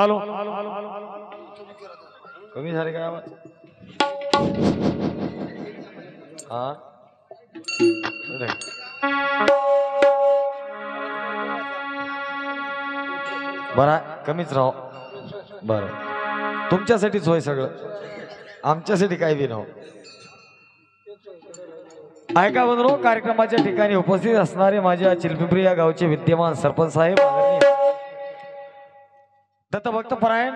Hello कमी झाले काय आवाज हा बरा कमीच राहो बरं तुमच्यासाठीच होय सगळं आमच्यासाठी काही बी नव्ह ऐका बंधू कार्यक्रमाच्या ठिकाणी उपस्थित असणारे माझ्या चिलपिंपरी या गावचे विद्यमान सरपंच साहेब दत्तभक्त परायण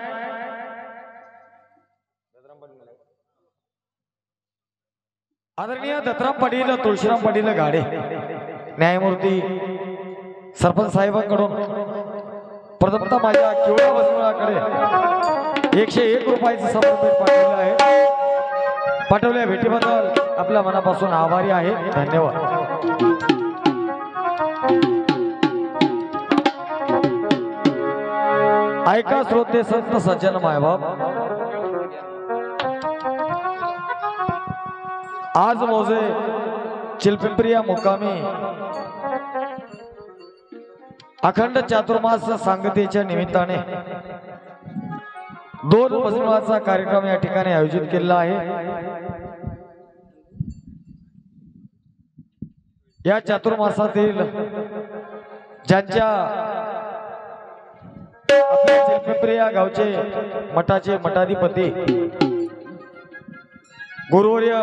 आदरणीय दत्तराम पाटील तुळशीराम पाटील गाडे न्यायमूर्ती सरपंच साहेबांकडून प्रथमतः माझ्या केवढ्या वजनाकडे 101 रुपयाचं समर्पण पाठवल्या भेटीबद्दल आपल्या मनापासून आभारी आहे धन्यवाद। ऐका श्रोते संत सज्जन मायबाप आज मोजे चिलपिंपरी या मुक्कामी अखंड चातुर्मास सांगतेच्या निमित्ताने 2 भजनाचा कार्यक्रम या ठिकाणी आयोजित केलेला आहे। या चातुर्मासातील ज्यांच्या आपल्या चिलपिंपरी या गावचे मठाचे मठाधिपती गुरुवर्य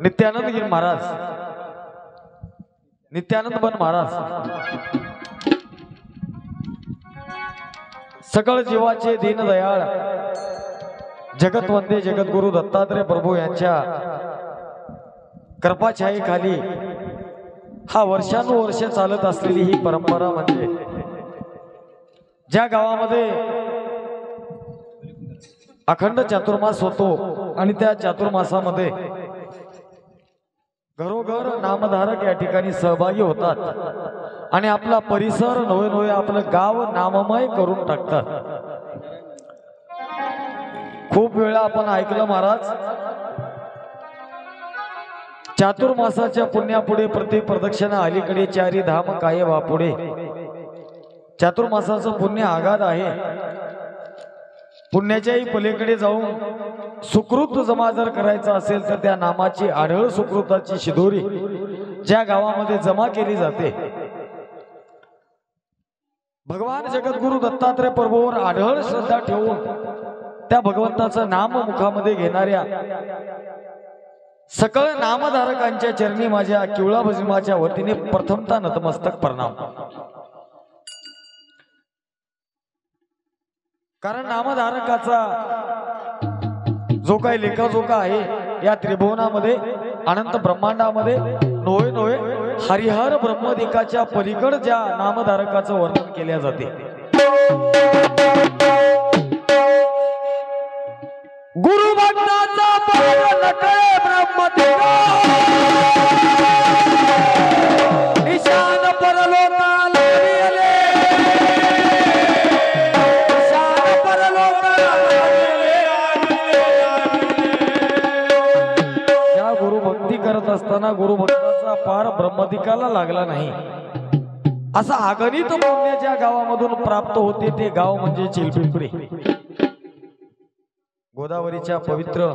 नित्यानंद गिरी महाराज नित्यानंद बन महाराज सकळ जीवाचे दीनदयाळ जगतवंदे जगद्गुरु दत्तात्रय प्रभू यांच्या कृपाछायेखाली हा वर्षानुवर्ष चालत असलेली ही परंपरा म्हणजे ज्या गावामध्ये अखंड चातुर्मास होतो आणि त्या चातुर्मासामध्ये घरोघर नामधारक या ठिकाणी सहभागी होतात आणि आपला परिसर नवे नवे आपलं गाव नाममय करून टाकतात। खूप वेळा आपण ऐकलं महाराज चातुर्मासाच्या पुण्यापुढे प्रति प्रदक्षिणा अलीकडे 4 धाम काय वापुढे। चातुर्मासाचं पुण्य आगाध आहे। पुण्याच्याही पलीकडे जाऊन सुकृत जमा जर करायचा असेल तर त्या नामाची आढळ सुकृताची शिदोरी ज्या गावामध्ये जमा केली जाते भगवान जगद्गुरु दत्तात्रय प्रभूवर आढळ श्रद्धा ठेवून त्या भगवंताचं नाम मुखामध्ये घेणाऱ्या सकळ नामधारकांच्या चरणी माझ्या किवळा भजमाच्या वतीने प्रथमतः नतमस्तक प्रणाम। कारण नामधारकाचा जो काही लेखाजोखा आहे या त्रिभुवनामध्ये अनंत ब्रह्मांडामध्ये नोहे नोहे हरिहर ब्रह्मदिकाच्या पलीकड ज्या नामधारकाचं वर्णन केले जाते गुरु भक्ताचा ब्रह्मदिका ईशान परलोकाला करत असताना गुरु भक्ताचा पार ब्रह्मदिकाला लागला नाही असा अगणित पुण्य ज्या गावामधून प्राप्त होते ते गाव म्हणजे चिलपिंपरी। गोदावरीच्या पवित्र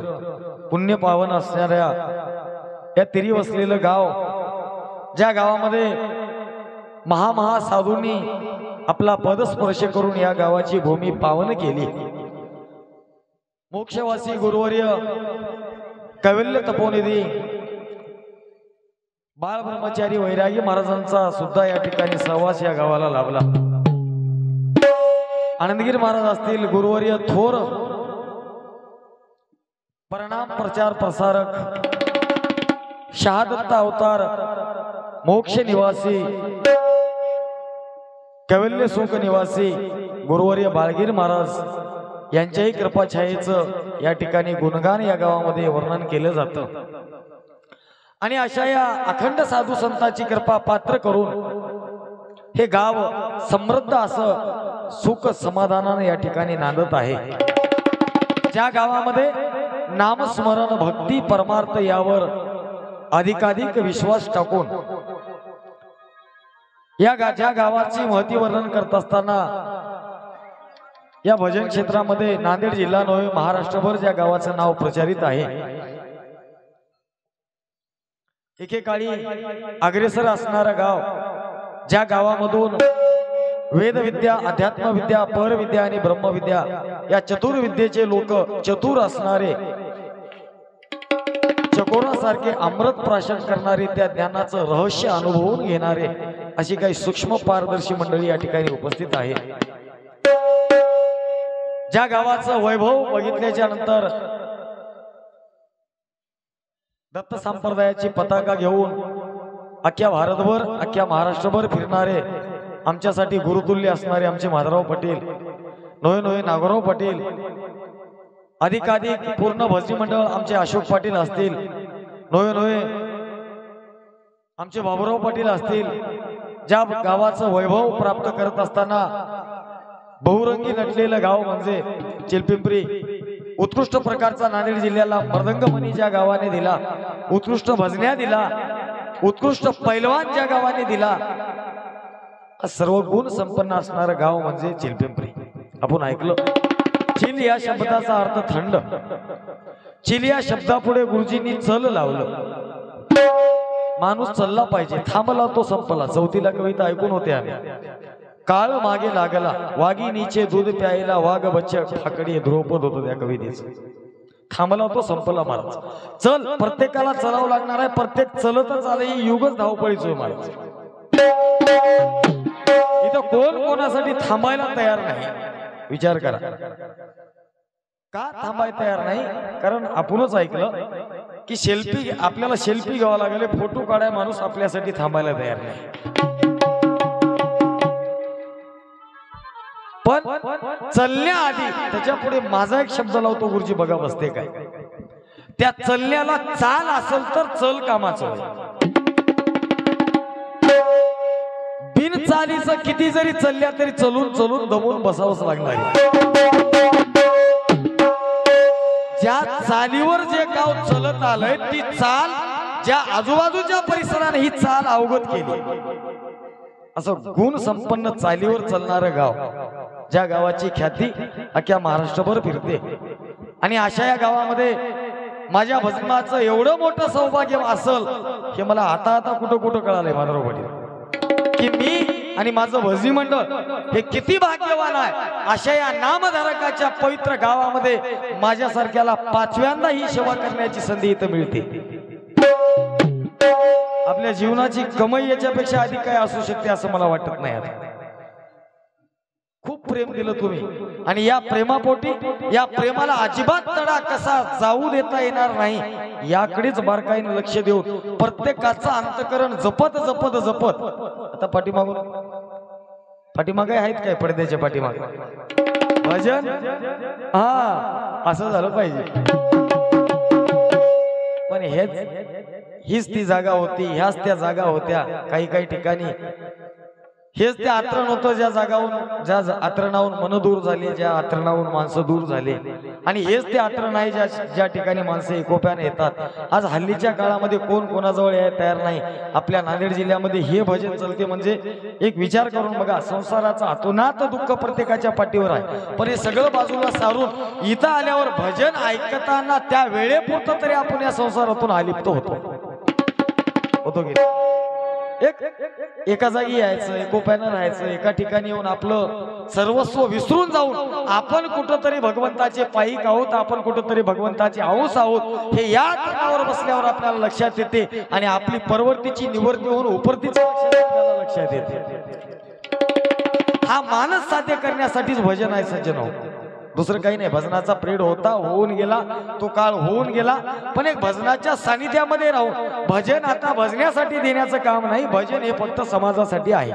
पुण्य पावन असणाऱ्या या तिरी वसलेलं गाव ज्या गावामध्ये महामहा साधूंनी आपला पदस्पर्श करून या गावाची भूमी पावन केली। मोक्षवासी गुरुवर्य कैवल्य तपोनिधी बाळ ब्रह्मचारी वैरागी महाराजांचा सुद्धा या ठिकाणी सहवास या गावाला लाभला। आनंदगिरी महाराज असतील गुरुवर्य थोर परिणाम प्रचार प्रसारक शहादत्त अवतार मोक्ष निवासी कैवल्य सुख निवासी गुरुवर्य बाळगीर महाराज यांच्याही कृपाछायेचं या ठिकाणी गुणगान या गावामध्ये वर्णन केलं जातं आणि अशा या अखंड साधू संतांची कृपा पात्र करून हे गाव समृद्ध असं सुख समाधानाने या ठिकाणी नांदत आहे। ज्या गावामध्ये नामस्मरण भक्ती परमार्थ यावर अधिकाधिक विश्वास टाकून या ज्या गावाची महती वर्णन करत असताना या भजन क्षेत्रामध्ये नांदेड जिल्हा नव्हे महाराष्ट्रभर ज्या गावाचं नाव प्रचारित आहे, एकेकाळी अग्रेसर असणारा गाव, ज्या गावामधून वेदविद्या, अध्यात्मविद्या, परविद्या आणि ब्रह्मविद्या या चतुर्विद्येचे लोक चतुर असणारे, चकोरासारखे अमृत प्राशन करणारे, त्या ज्ञानाचं रहस्य अनुभवून घेणारे अशी काही सूक्ष्म पारदर्शी मंडळी या ठिकाणी उपस्थित आहे। ज्या गावाचं वैभव बघितल्याच्या नंतर दत्त संप्रदायाची पताका घेऊन अख्ख्या भारतभर, अख्ख्या महाराष्ट्रभर फिरणारे, आमच्यासाठी गुरुतुल्य असणारे आमचे माधवराव पाटील, नोहे नागोराव पाटील, अधिकाधिक पूर्ण भजनी मंडळ आमचे अशोक पाटील असतील, नोहे आमचे बाबूराव पाटील असतील, ज्या गावाचं वैभव प्राप्त करत असताना बहुरंगी नटलेलं गाव म्हणजे चिलपिंपरी, उत्कृष्ट प्रकारचा नांदेड जिल्ह्याला मृदंगमणी ज्या गावाने दिला, उत्कृष्ट भजन्या दिला, उत्कृष्ट पैलवान ज्या गावाने दिला, सर्व गुण संपन्न असणारं गाव म्हणजे चिलपिंपरी। आपण ऐकलं, चिल या शब्दाचा अर्थ थंड। चिल या शब्दापुढे गुरुजींनी चल लावलं। माणूस चलला पाहिजे, थांबला तो संपला। चौथीला कविता ऐकून होते आम्ही। काळ मागे लागला, वाघिणीचे दूध प्यायला, वाघ बच्चे ठाकडी द्रौपद होतो त्या कवितेचं। थांबला तो संपला महाराज। चल, प्रत्येकाला चलावं लागणार आहे, प्रत्येक चलतच आलं, ही युगच धावपळीच आहे महाराज। इथं कोण कोणासाठी थांबायला तयार नाही, विचार करा। का थांबायला तयार नाही? कारण आपणच ऐकलं की सेल्फी, आपल्याला सेल्फी घ्यावा लागले, फोटो काढाय माणूस आपल्यासाठी थांबायला तयार नाही। पण चलण्याआधी त्याच्या पुढे माझा एक शब्द लावतो गुरुजी, बघा बसते काय। त्या चलण्याला चाल असेल तर चल कामाचं, बिन चालीचं किती जरी चलल्या तरी चलून चलून दमून बसावंच लागणार। ज्या चालीवर जे गाव चलत आलंय, ती चाल ज्या आजूबाजूच्या परिसराने ही चाल अवगत केली, असं गुण संपन्न चालीवर चालणारं गाव, ज्या गावाची ख्याती अख्ख्या महाराष्ट्रभर फिरते। आणि अशा या गावामध्ये माझ्या भजनाचं एवढं मोठं सौभाग्य असेल हे मला आता कुठं कुठं कळालंय माधवराव पाटील, की मी आणि माझं भजनी मंडळ हे किती भाग्यवान आहे। अशा या नामधारकाच्या पवित्र गावामध्ये माझ्यासारख्याला पाचव्यांदा ही सेवा करण्याची संधी इथं मिळते। आपल्या जीवनाची कमाई याच्यापेक्षा अधिक काय असू शकते असं मला वाटत नाही। खूप प्रेम दिलं तुम्ही, आणि या प्रेमापोटी, या प्रेमाला अजिबात तडा कसा जाऊ देता येणार नाही याकडेच बारकाईने लक्ष देऊन प्रत्येकाचं अंतकरण जपत जपत जपत, आता पाठीमागे आहेत काय, पडद्याच्या पाठीमागे भजन, हा असं झालं पाहिजे। पण हीच ती जागा होती, ह्याच त्या जागा होत्या। काही ठिकाणी हेच ते आतरण होतं, ज्या जागावून, ज्या आतरणाहून मन दूर झाली, ज्या आतरणाहून माणसं दूर झाले, आणि हेच ते आतरण आहे ज्या ठिकाणी माणसं एकोप्याने येतात। आज हल्लीच्या काळामध्ये कोण कोणाजवळ यायला तयार नाही। आपल्या नांदेड जिल्ह्यामध्ये हे भजन चलते म्हणजे एक विचार करून बघा, संसाराचं अतोनात दुःख प्रत्येकाच्या पाठीवर आहे, पण हे सगळं बाजूला सारून इथं आल्यावर भजन ऐकताना त्या वेळेपुरतं तरी आपण या संसारातून अलिप्त होतो की एका जागी यायचं, एकोप्यानं राहायचं, एका ठिकाणी येऊन आपलं सर्वस्व विसरून जाऊन आपण कुठंतरी भगवंताचे पाईक आहोत, आपण कुठंतरी भगवंताचे अंश आहोत हे या ठिकाणावर बसल्यावर आपल्याला लक्षात येते, आणि आपली परवर्तीची निवृत्ती होऊन उपरतीच आपल्याला लक्षात येते। हा मानस साध्य करण्यासाठीच भजन आहे सज्जनो, दुसरं काही नाही। भजनाचा प्रेड होऊन गेला, तो काळ होऊन गेला, पण एक भजनाच्या सानिध्यामध्ये राहून भजन आता भजण्यासाठी देण्याचं काम नाही, भजन हे फक्त समाजासाठी आहे।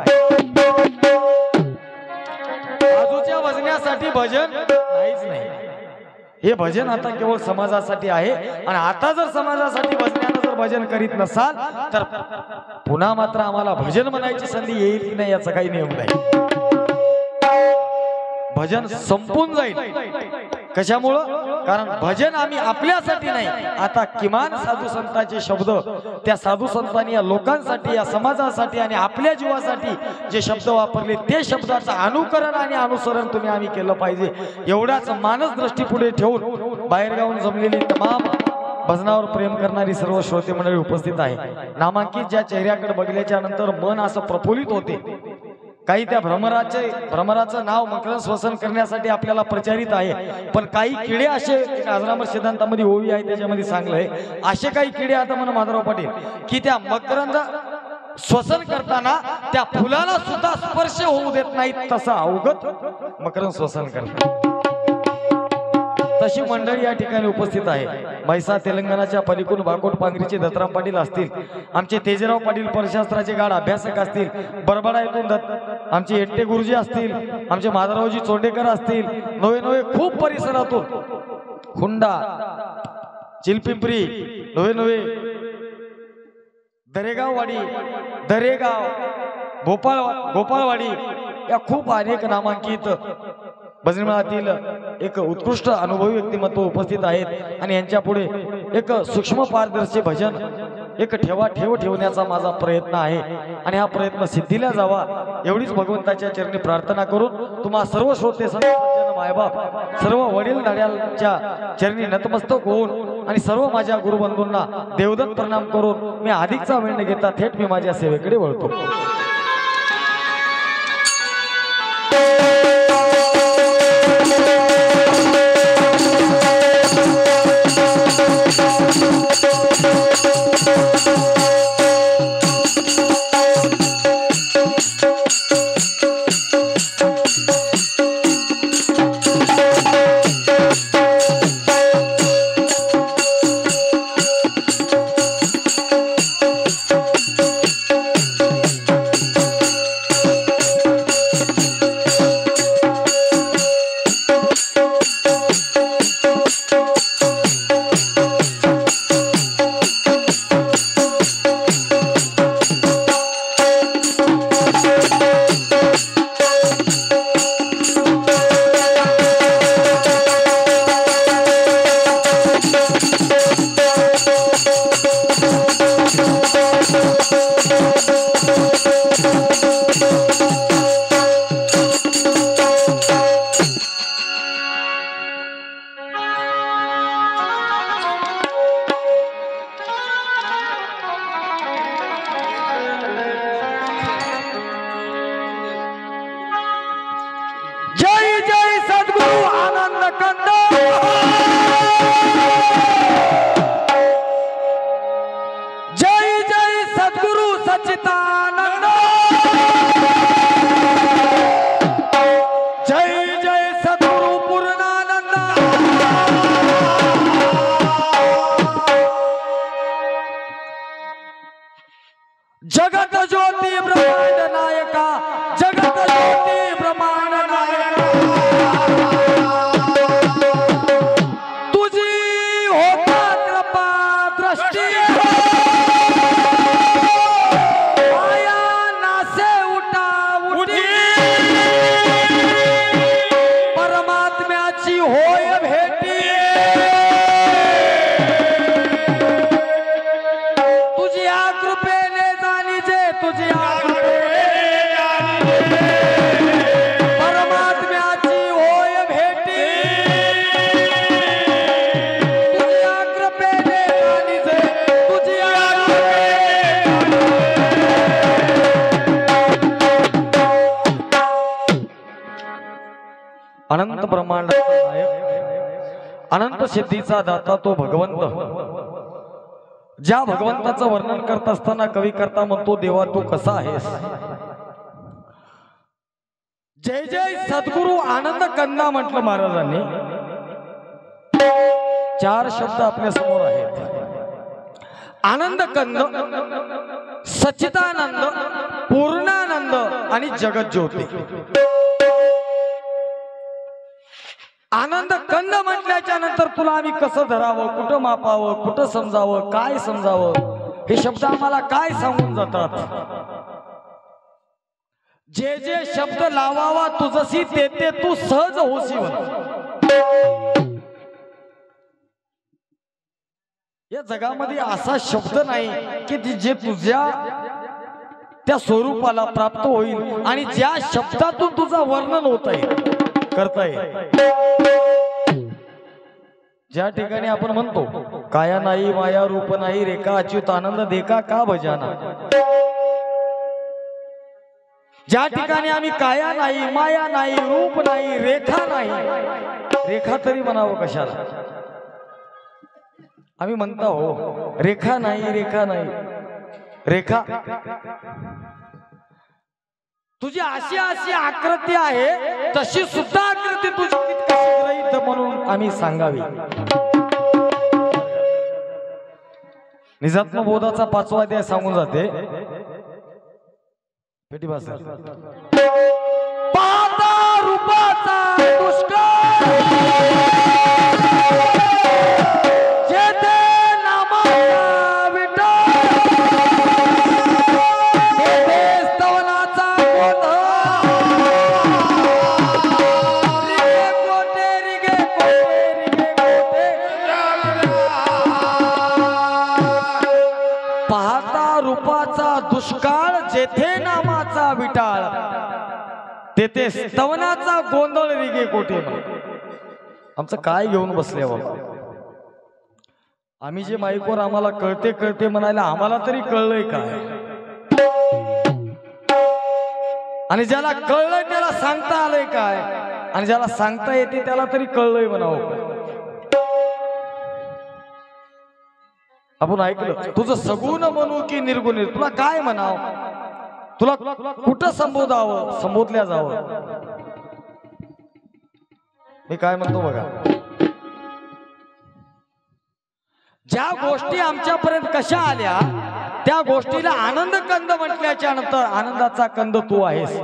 बाजूच्या भजण्यासाठी भजन नाहीच नाही, हे भजन आता केवळ समाजासाठी आहे। आणि आता जर समाजासाठी भजनानं जर भजन करीत नसाल तर पुन्हा मात्र आम्हाला भजन म्हणायची संधी येईल की नाही याचा काही नियम नाही, भजन संपून जाईल। कशामुळं? कारण भजन आम्ही आपल्यासाठी नाही, आता किमान साधू संतांचे शब्द त्या साधू संतांनी या लोकांसाठी, या समाजासाठी आणि आपल्या जीवासाठी जे शब्द वापरले ते शब्दाचं अनुकरण आणि अनुसरण तुम्ही आम्ही केलं पाहिजे, एवढाच मानस दृष्टी पुढे ठेवून बाहेरगावून जमलेली तमाम भजनावर प्रेम करणारी सर्व श्रोते मंडळी उपस्थित आहे. नामांकित ज्या चेहऱ्याकडे बघल्याच्या नंतर मन असं प्रफुल्लित होते. काही त्या भ्रमराचं नाव मकरंद श्वसन करण्यासाठी आपल्याला प्रचारित आहे, पण काही किडे असे अजरामर सिद्धांतामध्ये ओवी आहे त्याच्यामध्ये सांगलंय, असे काही किडे आता म्हणा माधवराव पाटील की त्या मकरंद श्वसन करताना त्या फुलाला सुद्धा स्पर्श होऊ देत नाही, तसा अवगत मकरंद श्वसन करतात. तशी मंडळी या ठिकाणी उपस्थित आहे. म्हैसा तेलंगणाच्या पलीकडून बाकोट पांगरीचे दत्तराम पाटील असतील, आमचे तेजराव पाटील परशास्त्राचे गाढ अभ्यासक असतील, बरबडा येथून आमचे येट्टे गुरुजी असतील, आमचे माधवरावजी चोंडेकर असतील, नवे नवे खूप परिसरातून हुंडा, चिलपिंपरी, नवे नवे दरेगाववाडी, दरेगाव, गोपाळवाडी या खूप अनेक नामांकित भजनमळातील एक उत्कृष्ट अनुभवी व्यक्तिमत्व उपस्थित आहेत आणि यांच्या पुढे एक सूक्ष्म पारदर्शी भजन एक ठेवण्याचा माझा प्रयत्न आहे आणि हा प्रयत्न सिद्धीला जावा एवढीच भगवंताच्या चरणी प्रार्थना करून तुम्हा सर्व श्रोते संत मायबाप सर्व वडील धाड्याच्या चरणी नतमस्तक होऊन आणि सर्व माझ्या गुरुबंधूंना देवदत्त प्रणाम करून मी अधिकचा वेळ न घेता थेट मी माझ्या सेवेकडे वळतो. जगत ज्योति ब्रह्मांड नायका, जगत ज्योति ब्रह्मांड नायका, तुझी होता कृपा दृष्टी माया नासे उठा उठी परमात्म्याची होय भेटी अनंत ब्रह्मांडाचा नायक अनंत सिद्धीचा दाता तो भगवंत. ज्या भगवंताचं वर्णन करत असताना कवी करता म्हणतो देवा तू कसा आहेस. जय जय सद्गुरु आनंद कंदा म्हटलं महाराजांनी. चार शब्द आपल्या समोर आहेत. आनंद कंद, सच्चिदानंद, पूर्णानंद आणि जगत ज्योती. आनंद कंद म्हटल्याच्या नंतर तुला आम्ही कसं धरावं, कुठं मापावं, कुठं समजावं, काय समजावं, हे शब्द आम्हाला काय सांगून जातात. जे जे शब्द लावावा तुझसी ते ते तू सहज होशी. या जगामध्ये असा शब्द नाही की जे तुझ्या त्या स्वरूपाला प्राप्त होईल आणि ज्या शब्दातून तुझा वर्णन होत आहे करता येईल। ज्या ठिकाणी आपण म्हणतो काया नाही माया रूप नाही रेखा अच्युत आनंद देखा का भजाना, ज्या ठिकाणी आम्ही काया नाही माया नाही रूप नाही रेखा नाही, रेखा तरी म्हणावं कशाला, आम्ही म्हणता हो रेखा नाही रेखा नाही रेखा, तुझी अशी अशी आकृती आहे तशी सुद्धा आकृती तुझी कशी ग्रहित म्हणून आम्ही सांगावी। निजात्म बोधाचा 5वा अध्याय सांगून जाते पेटी भाषा पाहता रूपाचा दुष्काळ जेथे नामाचा विठ्ठल तेथे स्तवनाचा गोंधळ रिगे कोटे पाहता रूपाचा दुष्काळ जेथे नामाचा विटाळ तेथे स्तवनाचा गोंधळ रिगे कोठे। आमचं काय घेऊन बसले बाबा, आम्ही जे माईकवर आम्हाला कळते कळते म्हणायला आम्हाला तरी कळलंय काय, आणि ज्याला कळलंय त्याला सांगता आलंय काय, आणि ज्याला सांगता येते त्याला तरी कळलंय म्हणावं। आपण ऐकलं तुझं सगुण म्हणू की निर्गुण, तुला काय म्हणाव, तुला कुठं संबोधावं संबोधल्या जावं। मी काय म्हणतो बघा, ज्या गोष्टी आमच्यापर्यंत कशा आल्या त्या गोष्टीला आनंद कंद म्हटल्याच्या नंतर आनंदाचा कंद तू आहेस,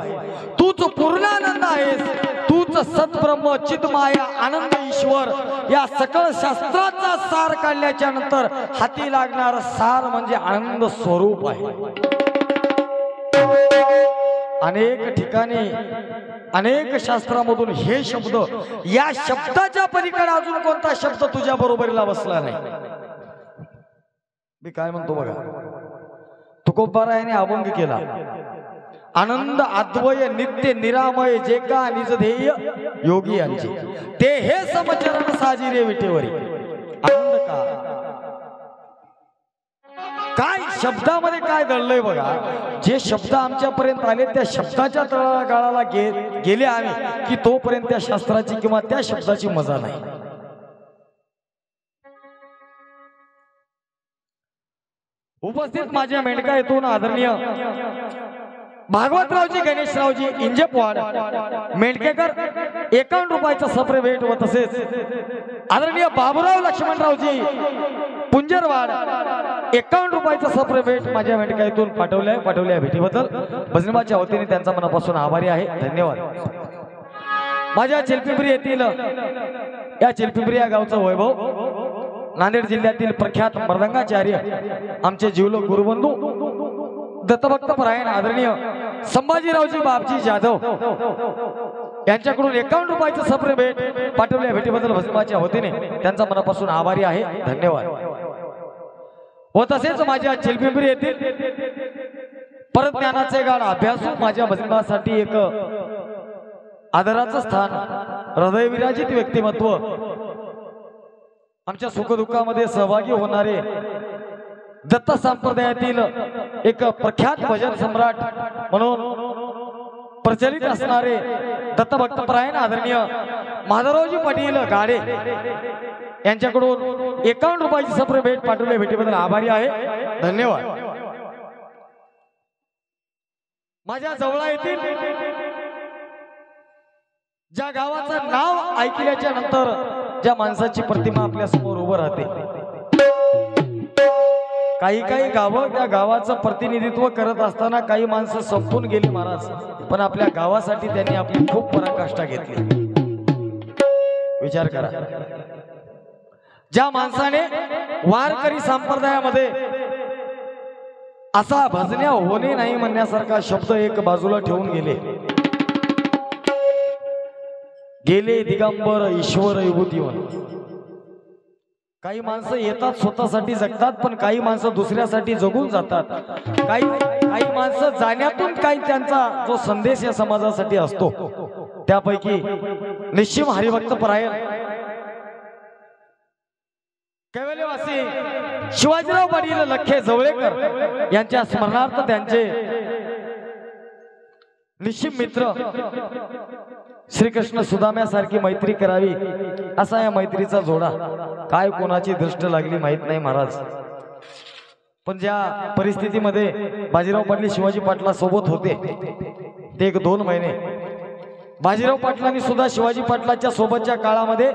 तूच पूर्ण आनंद आहेस, तूच सद्ब्रह्म चिन्मय आनंद ईश्वर। या सकळ शास्त्राचा सार काढल्याच्या नंतर हाती लागणार सार म्हणजे आनंद स्वरूप आहे। अनेक ठिकाणी अनेक शास्त्रामधून हे शब्द, या शब्दाच्या पलीकडे अजून कोणता शब्द तुझ्या बरोबरीला बसला नाही। मी काय म्हणतो बघा, तुकोबारायाने अभंग केला, आनंद अद्वय नित्य निरामय जे का निज ध्येय योगी यांचे ते हे समचरण साजिरे विटेवरी। आनंद का काय शब्दामध्ये काय दडलंय बघा, जे शब्द आमच्यापर्यंत आले त्या शब्दाच्या तळागाळाला गेले आम्ही की तोपर्यंत त्या शास्त्राची किंवा त्या शब्दाची मजा नाही। उपस्थित माझ्या मेंढका येथून आदरणीय भागवतरावजी गणेशरावजी इंजपवाड मेंढकेकर 51 रुपयाचा सप्रे भेट व तसेच आदरणीय बाबूराव लक्ष्मणरावजी पुंजरवाड 51 रुपयाचा सप्रे भेट माझ्या मेंढका येथून पाठवल्या भेटीबद्दल भजनमाच्या वतीने त्यांचा मनापासून आभारी आहे, धन्यवाद। माझ्या चिलपिंपरी येथील या चिलपिंपरी या गावचा वैभव नांदेड जिल्ह्यातील प्रख्यात मर्दंगाचार्य आमचे जीवलग गुरुबंधू दत्तभक्त परायण आदरणीय संभाजीरावजी बापजी जाधव यांच्याकडून 51 रुपयाचे सप्रे भेट पाठवल्या भेटीबद्दल भजनमाच्या वतीने त्यांचा मनापासून आभारी आहे, धन्यवाद। व तसेच माझ्या चिलपिंपरी येथील परज्ञानाचे गाढ अभ्यासू माझ्या भजनासाठी एक आदराचं स्थान हृदय विराजित व्यक्तिमत्व आमच्या सुखदुःखामध्ये सहभागी होणारे दत्त संप्रदायातील एक प्रख्यात भजन सम्राट म्हणून प्रचलित असणारे दत्तभक्त परायण आदरणीय माधवरावजी पाटील गाडे यांच्याकडून 51 रुपयाची सप्रे भेट पाठवल्या भेटीबद्दल आभारी आहे, धन्यवाद। माझ्या जवळ येथील ज्या गावाचं नाव ऐकल्याच्या नंतर ज्या माणसाची प्रतिमा आपल्या समोर उभं राहते, काही काही गावं त्या गावाचं प्रतिनिधित्व करत असताना काही माणसं संपून गेली महाराज, पण आपल्या गावासाठी त्यांनी आपली खूप पराकाष्ठा घेतली। विचार करा, ज्या माणसाने वारकरी संप्रदायामध्ये असा भजन्या होणे नाही म्हणण्यासारखा शब्द एक बाजूला ठेवून गेले दिगंबर ईश्वर विभूतीवन, काही माणसं येतात स्वतःसाठी जगतात, पण काही माणसं दुसऱ्यासाठी जगून जातात. काही माणसं जाण्यातून काही त्यांचा जो संदेश या समाजासाठी असतो. त्यापैकी निश्चिम हरिभक्त परायण कैवल्यवासी शिवाजीराव पाटील लखे जवळेकर यांच्या स्मरणार्थ त्यांचे निश्चिम मित्र श्रीकृष्ण सुदाम्यासारखी मैत्री करावी असा या मैत्रीचा जोडा. काय कोणाची दृष्ट लागली माहित नाही महाराज, पण ज्या परिस्थितीमध्ये बाजीराव पाटील शिवाजी पाटला सोबत होते ते 1-2 महिने बाजीराव पाटलांनी सुद्धा शिवाजी पाटलाच्या सोबतच्या काळामध्ये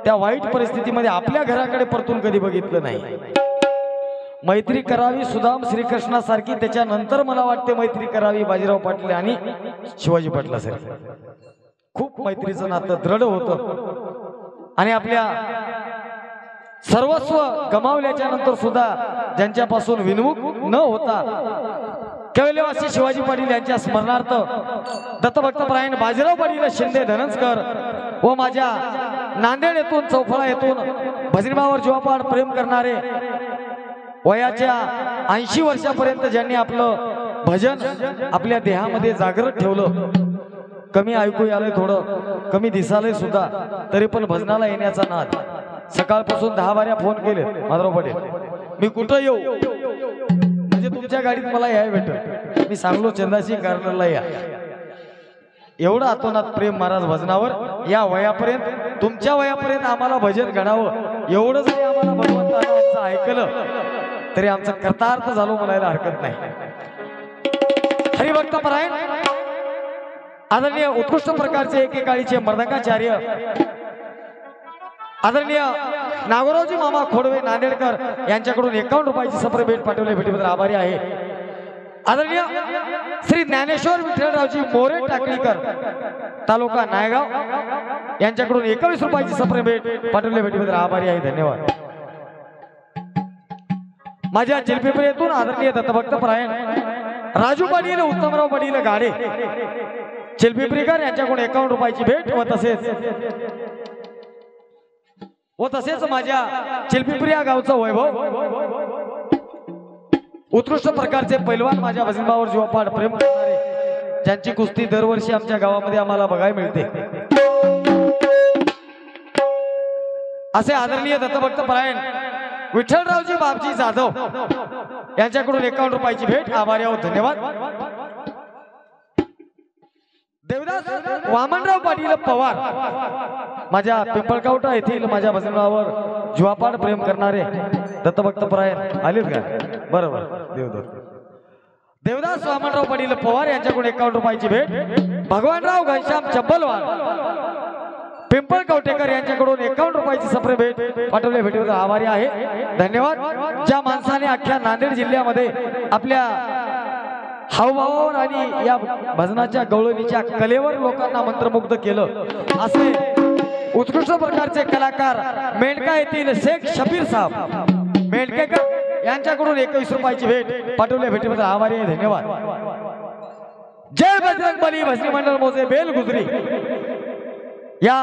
त्या वाईट परिस्थितीमध्ये आपल्या घराकडे परतून कधी बघितलं नाही. मैत्री करावी सुदाम श्रीकृष्णासारखी, त्याच्यानंतर मला वाटते मैत्री करावी बाजीराव पाटील आणि शिवाजी पाटलासारखी. खूप मैत्रीचं नातं दृढ होतं आणि आपल्या सर्वस्व गमावल्याच्या नंतर सुद्धा ज्यांच्यापासून विनमुख न होता कैवल्यवासी शिवाजी पाटील यांच्या स्मरणार्थ दत्तभक्त परायण बाजीराव पाटील शिंदे धनंजकर व माझ्या नांदेड येथून चौफळा येथून भजनीबावर जीवापाड प्रेम करणारे वयाच्या 80 वर्षापर्यंत ज्यांनी आपलं भजन आपल्या देहामध्ये जागृत ठेवलं. कमी ऐकू आलंय, थोडं कमी दिसालय सुद्धा, तरी पण भजनाला येण्याचा नाद. सकाळपासून 10-12 फोन केले माधवराव पाटील, मी कुठं येऊ म्हणजे तुमच्या गाडीत मला याय भेटत. मी सांगलो चंदाशी कार्नरला या. एवढं अतोनात प्रेम महाराज भजनावर. या वयापर्यंत तुमच्या वयापर्यंत आम्हाला भजन घडावं एवढं जरी आम्हाला भगवंतानं आमचं ऐकलं तरी आमचं कर्तार्थ झालो म्हणायला हरकत नाही. हरिभक्त परायण आदरणीय उत्कृष्ट प्रकारचे एकेकाळीचे मर्दंगाचार्य आदरणीय नागोरावजी मामा खोडवे नांदेडकर यांच्याकडून 51 रुपयाची सप्र भेट पाठवले. भेटीबद्दल आभारी आहे. आदरणीय श्री ज्ञानेश्वर विठ्ठलरावजी मोरे टाकळीकर तालुका नायगाव यांच्याकडून 21 रुपयाची सप्र भेट पाठवले. भेटीबद्दल आभारी आहे. धन्यवाद. माझ्या चिलपिंपरीतून आदरणीय दत्तभक्त परायण राजू पाटील उत्तमराव पाटील गाडे चिलपिंपरीकर यांच्याकडून 51 रुपयाची भेट व तसेच माझ्या चिलपिंपरी या गावचा वैभव उत्कृष्ट प्रकारचे पैलवान माझ्या भजनबावर जीवापाड प्रेम करणारे ज्यांची कुस्ती दरवर्षी आमच्या गावामध्ये आम्हाला बघायला मिळते असे आदरणीय दत्तभक्त परायण विठ्ठलरावजी बापजी जाधव यांच्याकडून 51 रुपयाची भेट. आभारी आहोत. धन्यवाद. देवदास वामनराव पाटील पवार माझ्या पिंपळगावटा येथील माझ्या भजनावर जीवापाड प्रेम करणारे दत्तभक्त परायण आलेत का? बरोबर. देवदास वामनराव पाटील पवार यांच्याकडून 51 रुपयाची भेट. भगवानराव घनश्याम चब्बलवार पिंपळगावटेकर यांच्याकडून 51 रुपयाची सप्रे भेट पाठवले. भेटीबद्दल आभारी आहे. धन्यवाद. ज्या माणसाने अख्ख्या नांदेड जिल्ह्यामध्ये आपल्या हावभावावर आणि या भजनाच्या गवळणीच्या कलेवर लोकांना मंत्रमुग्ध केलं असे उत्कृष्ट प्रकारचे कलाकार मेंढका येथील शेख शबीर साहेब मेंढकेकर यांच्याकडून 21 रुपयाची भेट पाठवले. भेटीबद्दल आभारी आहे. धन्यवाद. जय बजरंग बली भजनी मंडळ मोजे बेलगुजरी या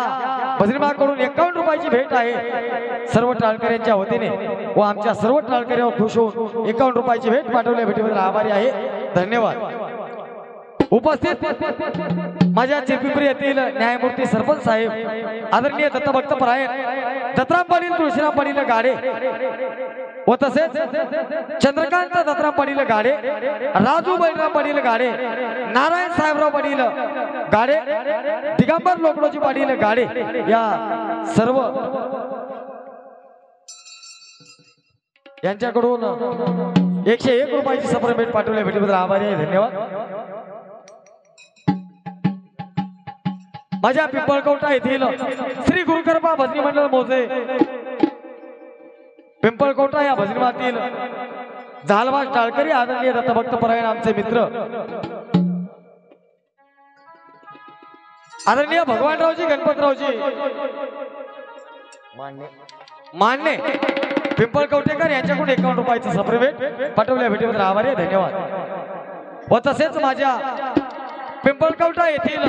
भजनीमाकडून 51 रुपयाची भेट आहे सर्व टाळकऱ्यांच्या वतीने व आमच्या सर्व टाळकऱ्यांवर खुश होऊन 51 रुपयाची भेट पाठवल्या. भेटीबद्दल आभारी आहे. धन्यवाद. उपस्थित माझ्या चिलपिंपरी येथील न्यायमूर्ती सरपंच साहेब आदरणीय दत्तभक्त परायण दत्तराम पाटील तुळशीराम पाटील गाडे व तसेच चंद्रकांत दत्तराम पाटील गाडे राजू बळीराम पाटील गाडे नारायण साहेबराव पाटील गाडे दिगंबर लोकडोजी पाटील गाडे या सर्व यांच्याकडून 101 रुपयाची सप्र भेट पाठवल्या. भेटीबद्दल आभारी आहे. धन्यवाद. माझ्या पिंपळकवटा येथील श्री गुरुकृपा भजनी मंडळ मोजे पिंपळकोटा या भजनीमातील झालवास टाळकरी आदरणीय दत्तभक्त परायण आमचे मित्र आदरणीय भगवानरावजी गणपतरावजी मान्य पिंपळकवटेकर यांच्याकडून 51 रुपयाची सप्रे भेट पाठवल्या. भेटीबद्दल आभारी आहे. धन्यवाद. व तसेच माझ्या पिंपळकवटा येथील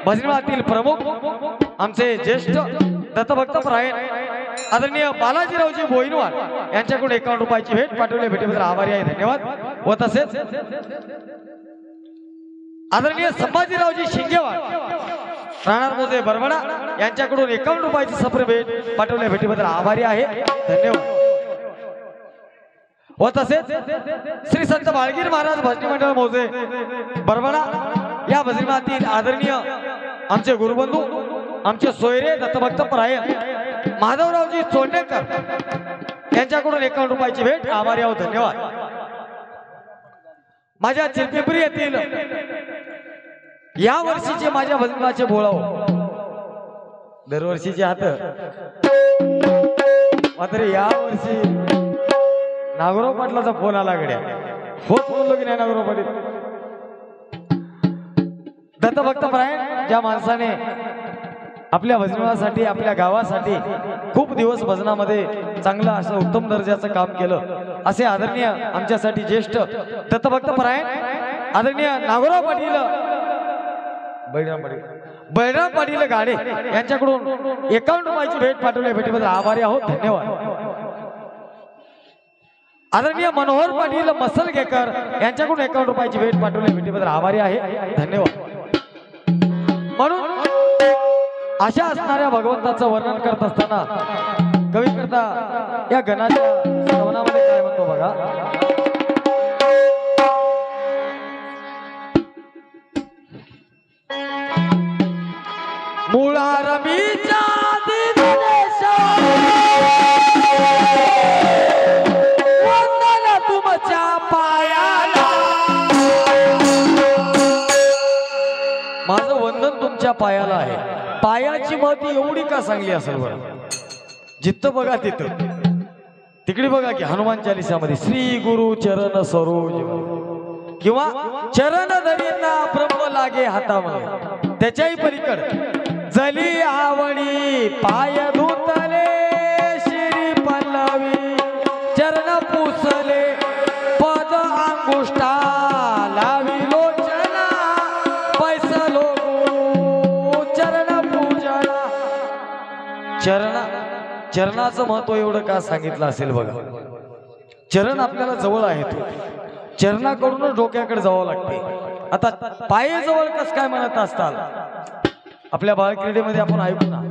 भजनीमातील प्रमुख आमचे ज्येष्ठ दत्तभक्त परायण आदरणीय बालाजीरावजी भोईनवाड यांच्याकडून 51 रुपयाची भेट पाठवली, भेटीबद्दल आभारी आहे, धन्यवाद। व तसेच आदरणीय संभाजीरावजी शिंगेवाड राहणार मोजे बरबडा यांच्याकडून 51 रुपयाची सफर भेट पाठवल्या, भेटीबद्दल आभारी आहे, धन्यवाद। व तसेच श्री संत बाळगीर महाराज भजनी मंडळ मोजे बरबडा या भजनीमातील आदरणीय आमचे गुरुबंधू आमचे सोयरे दत्तभक्त परायण माधवरावजी चोंडेकर यांच्याकडून 51 रुपयाची भेट, आभारी आहोत, धन्यवाद। माझ्या चिरपिंपरी येथील या वर्षीचे माझ्या भजनाचे बोलाव दरवर्षीचे हात मात्र या वर्षी नागोराव पाटलाचा फोन आला गड्या, होत बोललो की नाही नागोराव पाटील। दत्तभक्त परायण ज्या माणसाने आपल्या भजनासाठी आपल्या गावासाठी खूप दिवस भजनामध्ये चांगलं असं उत्तम दर्जाचं काम केलं, असे आदरणीय आमच्यासाठी ज्येष्ठ दत्तभक्त परायण आदरणीय नागोराव पाटील बळराम पाटील गाडे यांच्याकडून 51 रुपयाची भेट पाठवली, भेटीबद्दल आभारी आहोत, धन्यवाद। आदरणीय मनोहर पाटील मसलगेकर यांच्याकडून 51 रुपयाची भेट पाठवली, भेटीबद्दल आभारी आहे, धन्यवाद। म्हणून अशा असणाऱ्या भगवंताचं वर्णन करत असताना कवी करता या गणाच्या श्रवणामध्ये काय म्हणतो बघा। मुळा रमीच्या दिनेशा वंदन तुमच्या पायाला, माझं वंदन तुमच्या पायाला आहे। पायाची महती एवढी का सांगली असेल बरं, जिथं बघा तिथं, तिकडे बघा की हनुमान चालिसामध्ये श्री गुरु चरण सरोज किंवा चरण धरिता ब्रह्म लागे हातामध्ये, त्याच्याही पलीकड जली आवडी पाय धुतले श्री पल्लवी चरण पुसले पद अंगुष्ठा लावी लोचना पैसलो चरण पूजना। चरणाचं महत्व एवढं का सांगितलं असेल बघा, चरण आपल्याला जवळ आहे, तो चरणाकडूनच डोक्याकडे जावं लागते। आता पाये जवळ कस काय म्हणत असताल, आपल्या बालक्रीडेमध्ये आपण ऐकू ना,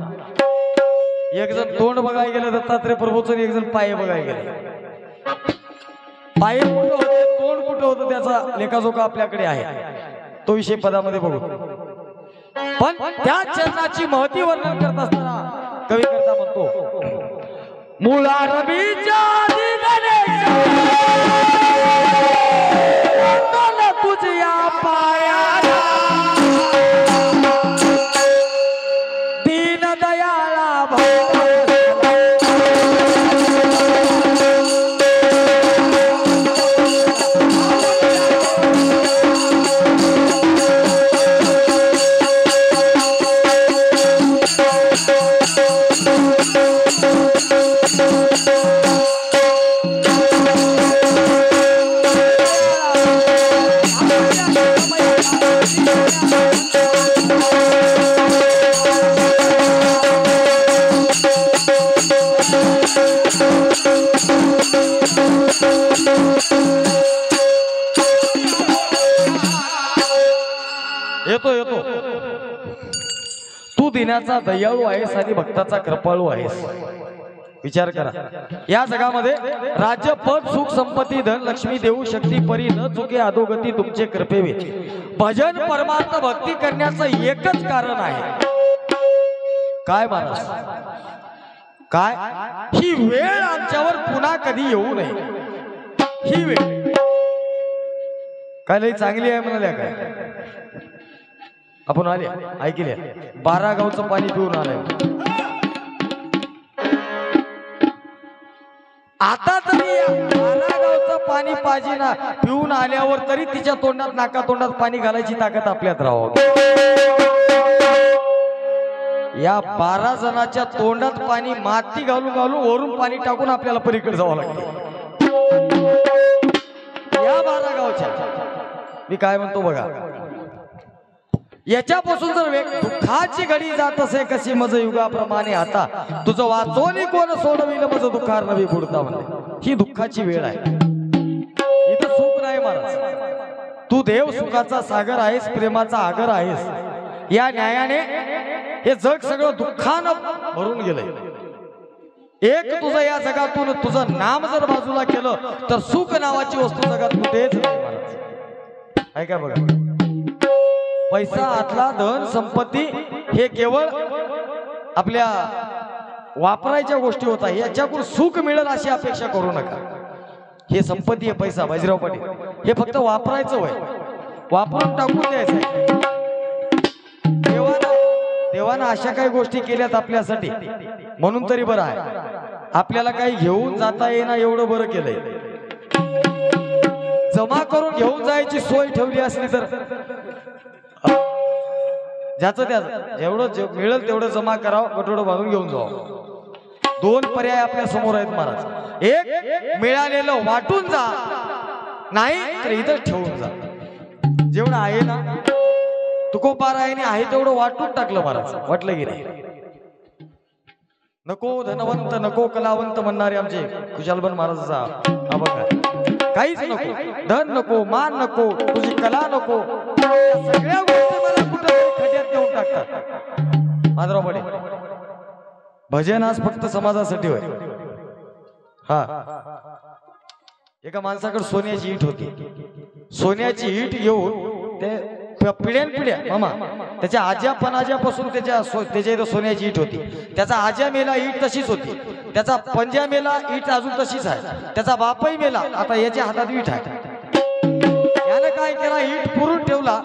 एक जण तोंड बघायला गेलं दत्तात्रय प्रभूचं, एक जण पाये बघायला गेले। पाये कुठं होते तोंड कुठं होतं त्याचा लेखाजोखा आपल्याकडे आहे, तो विषय पदामध्ये बघू। पण त्या चरणाची महती वर्णन करत असताना कवी करता म्हणतो, मुळा रवीच्या तुझ्या पायाला दीन दयाळा भाव येतो येतो। तू दिनाचा दयाळू आहेस आणि भक्ताचा कृपाळू आहेस। विचार करा, या जगामध्ये राज्य पद सुख संपत्ती धन लक्ष्मी देऊ शक्ती परी न चुके अधोगती तुमचे कृपेवे। भजन परमार्थ भक्ती करण्याचं एकच कारण आहे, काय मानस, काय ही वेळ आमच्यावर पुन्हा कधी येऊ नये। ही वेळ काय लई चांगली आहे म्हणाल्या काय, आपण आले ऐकले 12 गावचं पाणी पिऊन आलंय, आता तरी 12 गावचं पाणी पाहिजे ना, पिऊन आल्यावर तरी तिच्या तोंडात नाका तोंडात पाणी घालायची ताकद आपल्यात राहावं। या 12 जणांच्या तोंडात पाणी माती घालून घालून वरून पाणी टाकून आपल्याला पलीकडे जावं लागतं। या 12 गावच्या मी काय म्हणतो बघा, याच्यापासून जर दुःखाची घडी जात असे कशी मज युगाप्रमाणे आता तुझं वाचवणी कोण सोडविलं मज दुःखार नवी बुडता म्हणले ही दुःखाची वेळ आहे इथं सुख नाही महाराज तू देव सुखाचा सागर आहेस प्रेमाचा आगर आहेस या न्यायाने हे जग सगळं दुःखानं भरून गेलंय एक तुझं या जगातून तुझं नाम जर बाजूला केलं तर सुख नावाची वस्तू जगात कुठेच नाही महाराज ऐका बघा पैसा आतला धन संपत्ती हे केवळ आपल्या वापरायच्या गोष्टी होता याच्याकडून सुख मिळेल अशी अपेक्षा करू नका हे संपत्ती आहे पैसा बाजीराव पाटील हे फक्त वापरायचं वय वापरून टाकून द्यायचं देवानं अशा काही गोष्टी केल्यात आपल्यासाठी म्हणून तरी बरं आहे आपल्याला काही घेऊन जाता येईना एवढं बरं केलंय जमा करून घेऊन जायची सोय ठेवली असली तर ज्याचं त्याचं जेवढं मिळेल तेवढं जमा करावं गटोडं बांधून घेऊन जावं दोन पर्याय आपल्या समोर आहेत महाराज एक मिळालेलं वाटून जा नाही तर इथं ठेवून जा जेवढं आहे ना तुकोबारायाने आहे तेवढं वाटून टाकलं महाराज वाटलं की नाही नको धनवंत नको कलावंत म्हणणारे आमचे खुशालबन महाराजाचा अभंग काहीच नको धन नको मान नको तुझी कला नको सगळ्या गोष्टी मला कुठेतरी खड्यात नेऊन टाकतात माधवराव बडे भजन आज फक्त समाजासाठी होय हा एका माणसाकडे सोन्याची ईट होती सोन्याची ईट घेऊन ते पिढ्यान पिढ्या मामा त्याच्या आज्या पणाज्यापासून त्याच्या इथं सोन्याची ईट होती त्याचा आज्या मेला ईट तशीच होती त्याचा पंजा मेला ईट अजून तशीच आहे त्याचा बापही मेला आता याच्या हातात ईट आहे यानं काय केला ईट पुरून ठेवला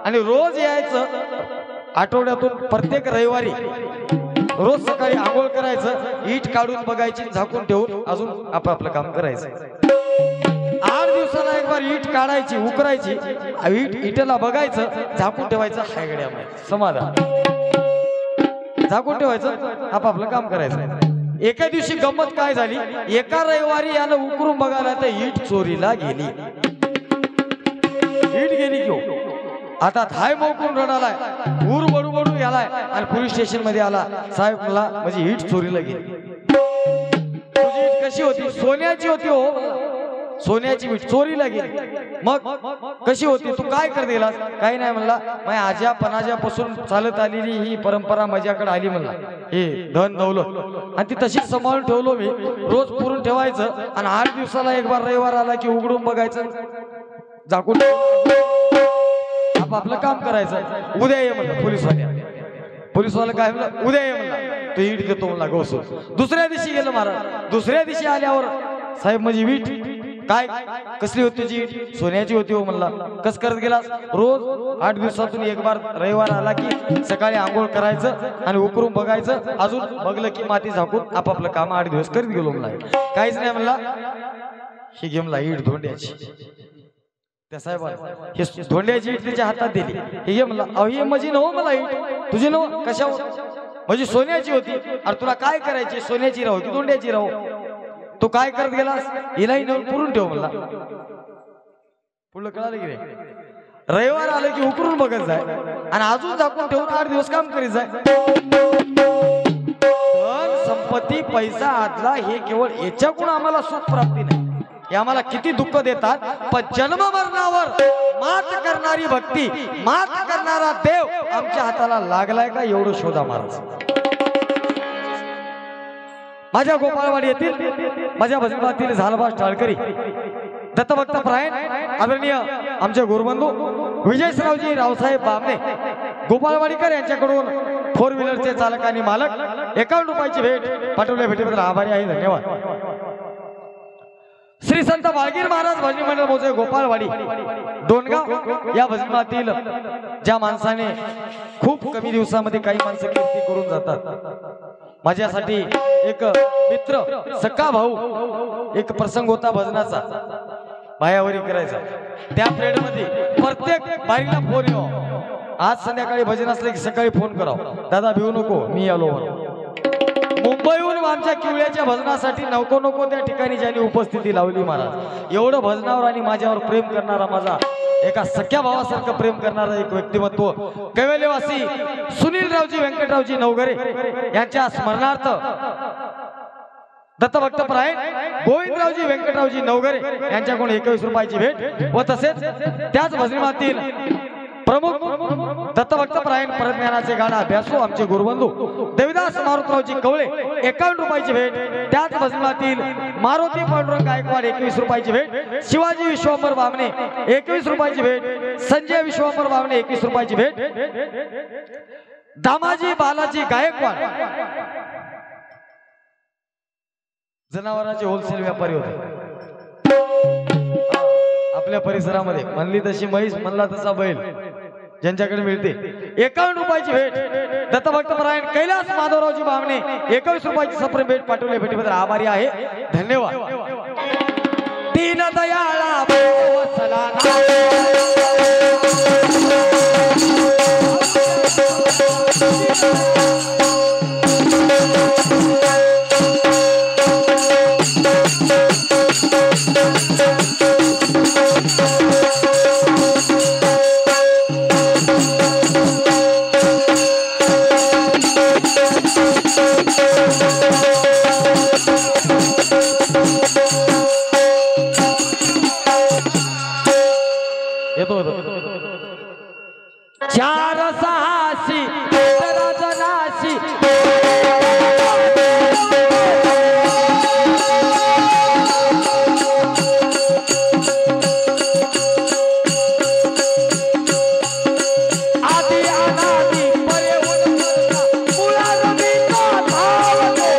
आणि रोज यायचं आठवड्यातून प्रत्येक रविवारी रोज सकाळी आंघोळ करायचं ईट काढून बघायची झाकून ठेवून अजून आपापलं काम करायचं 8 दिवसाला एक बार ईट काढायची उकरायची इटेला बघायचं झाकून ठेवायचं हायगड्यामध्ये समाधान झाकून ठेवायचं आपापलं काम करायचं एका दिवशी गंमत काय झाली एका रविवारी यानं उकरून बघायला तर ईट चोरीला गेली ईट गेली घेऊ आता थाय मोकून रडालाय ऊर बडू बडू यालाय आणि पोलीस स्टेशन मध्ये आला साहेब मला माझी ईट चोरीला गेली तुझी ईट कशी होती सोन्याची होती हो सोन्याची वीट चोरीला गेली मग कशी होती तू काय कर दिलास काही नाही म्हणला माझ्या आज्या पणाज्यापासून चालत आलेली ही परंपरा माझ्याकडे आली म्हणला हे धन दौलत आणि ती तशीच सांभाळून ठेवलो मी रोज पुरून ठेवायचं आणि 8 दिवसाला एक बार रविवार आला की उघडून बघायचं झाकून आपलं काम करायचं उद्या ये म्हणलं पोलीसवाला काय म्हणलं उद्या ये म्हणला तो ईट देतो म्हणला गोसून दुसऱ्या दिवशी गेलं महाराज दुसऱ्या दिवशी आल्यावर साहेब माझी वीट काय कसली होती तुझी सोन्याची होती हो म्हणला कस करत गेला रोज 8 दिवसातून एक बार रविवार आला की सकाळी आंघोळ करायचं आणि उकरून बघायचं अजून बघलं की माती झाकून आपापलं काम 8 दिवस करीत गेलो म्हणला काहीच नाही म्हणला ही घे म्हणला ईट धोंड्याची त्या साहेबाला हे धोंड्याची ईट त्याच्या हातात दिली हे घे म्हणला अहो हे माझी नव मला ईट तुझी नव कशावर म्हणजे सोन्याची होती अरे तुला काय करायची सोन्याची राहो की धोंड्याची राहो तू काय करत गेलास हिलाही नेऊन पुरून ठेव म्हणला पुढलं कळालं की रे रविवार आलं की उकरून बघत जाय आणि अजून झाकून ठेवून 8 दिवस काम करीत जाय धन संपत्ती पैसा आदला हे केवळ याच्याकडून आम्हाला सुख प्राप्ती नाही हे आम्हाला किती दुःख देतात पण जन्म मरणावर मात करणारी भक्ती मात करणारा देव आमच्या हाताला लागलाय का एवढं शोधा महाराज माझ्या गोपाळवाडी येथील माझ्या भजनातील झालबाज टाळकरी दत्तभक्त प्रायण आदरणीय आमचे गुरुबंधू विजयरावजी रावसाहेब बामणे गोपाळवाडीकर यांच्याकडून 4 व्हीलरचे चालक आणि मालक 51 रुपयाची भेट पाठवल्या भेटीबद्दल आभारी आहे धन्यवाद श्री संत बाळगीर महाराज भजनी मंडळ मोजे गोपाळवाडी डोणगाव या भजनातील ज्या माणसाने खूप कमी दिवसामध्ये काही माणसं कीर्ती करून जातात माझ्यासाठी एक मित्र सख्खा भाऊ एक प्रसंग होता भजनाचा बायावरी करायचा त्या पिरियड मध्ये प्रत्येक बारीला फोन येऊ आज संध्याकाळी भजन असले की सकाळी फोन करावं दादा भिवू नको मी आलो मुंबईहून आमच्या किवळ्याच्या भजनासाठी नको त्या ठिकाणी ज्यांनी उपस्थिती लावली महाराज एवढं भजनावर आणि माझ्यावर प्रेम करणारा माझा एका सख्या भावासारखं प्रेम करणारं एक व्यक्तिमत्व कैवल्यवासी सुनीलरावजी व्यंकटरावजी नवघरे यांच्या स्मरणार्थ दत्तभक्तपरायण गोविंदरावजी व्यंकटरावजी नवघरे यांच्याकडून 21 रुपयाची भेट व तसेच त्याच भजनीमातील प्रमुख दत्तभक्तपरायण परज्ञानाचे गाडा अभ्यासू आमचे गुरुबंधू देविदास मारुतरावजी कवळे 51 रुपयाची भेट त्याच भजनीमातील मारुती पांडुरंग गायकवाड 21 रुपयाची भेट शिवाजी विश्वंभर बामणे 21 रुपयाची भेट संजय विश्वंभर बामणे 21 रुपयाची भेट दामाजी बालाजी गायकवाड जनावरांचे होलसेल व्यापारी होते आपल्या परिसरामध्ये म्हणली तशी म्हैस म्हणला तसा बैल ज्यांच्याकडे मिळते 51 रुपयाची भेट दत्तभक्तपरायण कैलास माधवरावजी बामणे 21 रुपयाची सप्रेम भेट पाठवले भेटीबद्दल आभारी आहे धन्यवाद दीन दयाळा चार सहाशी जनाशी आदि अनादि पर्यवन मुळारवी धावते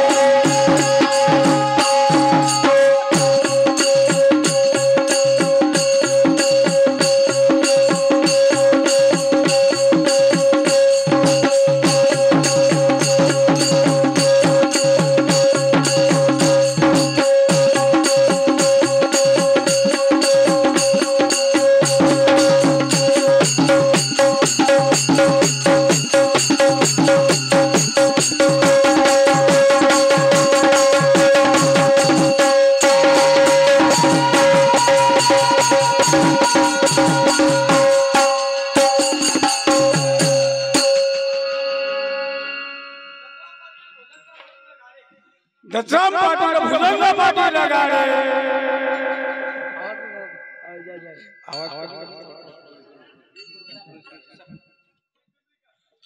दत्तराम पाटील भुजंग पाटील गाडे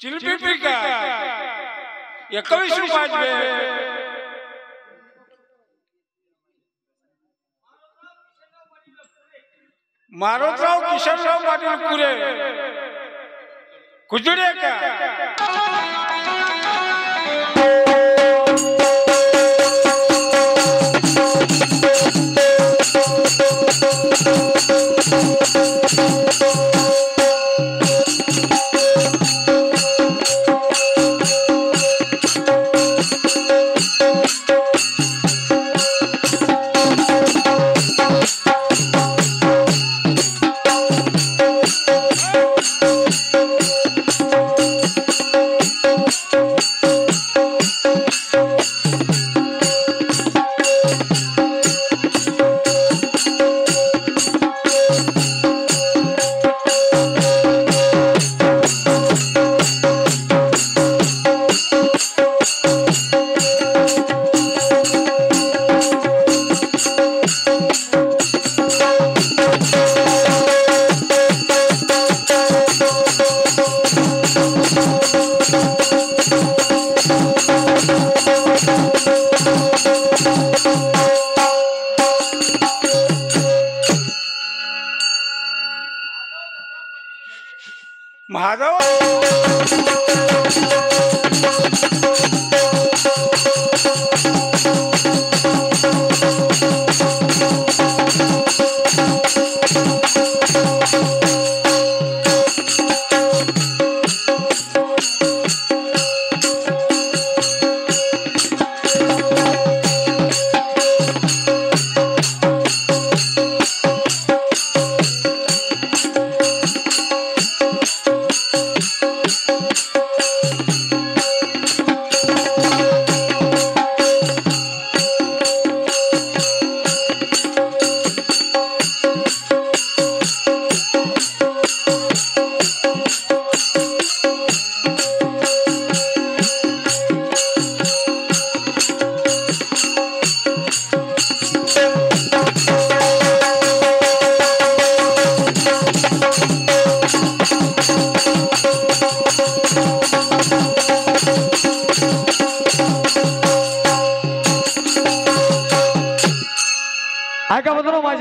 चिलपी पिका 21 रुपयाची मारोतराव किशनराव पाटील कुरे कुजडे का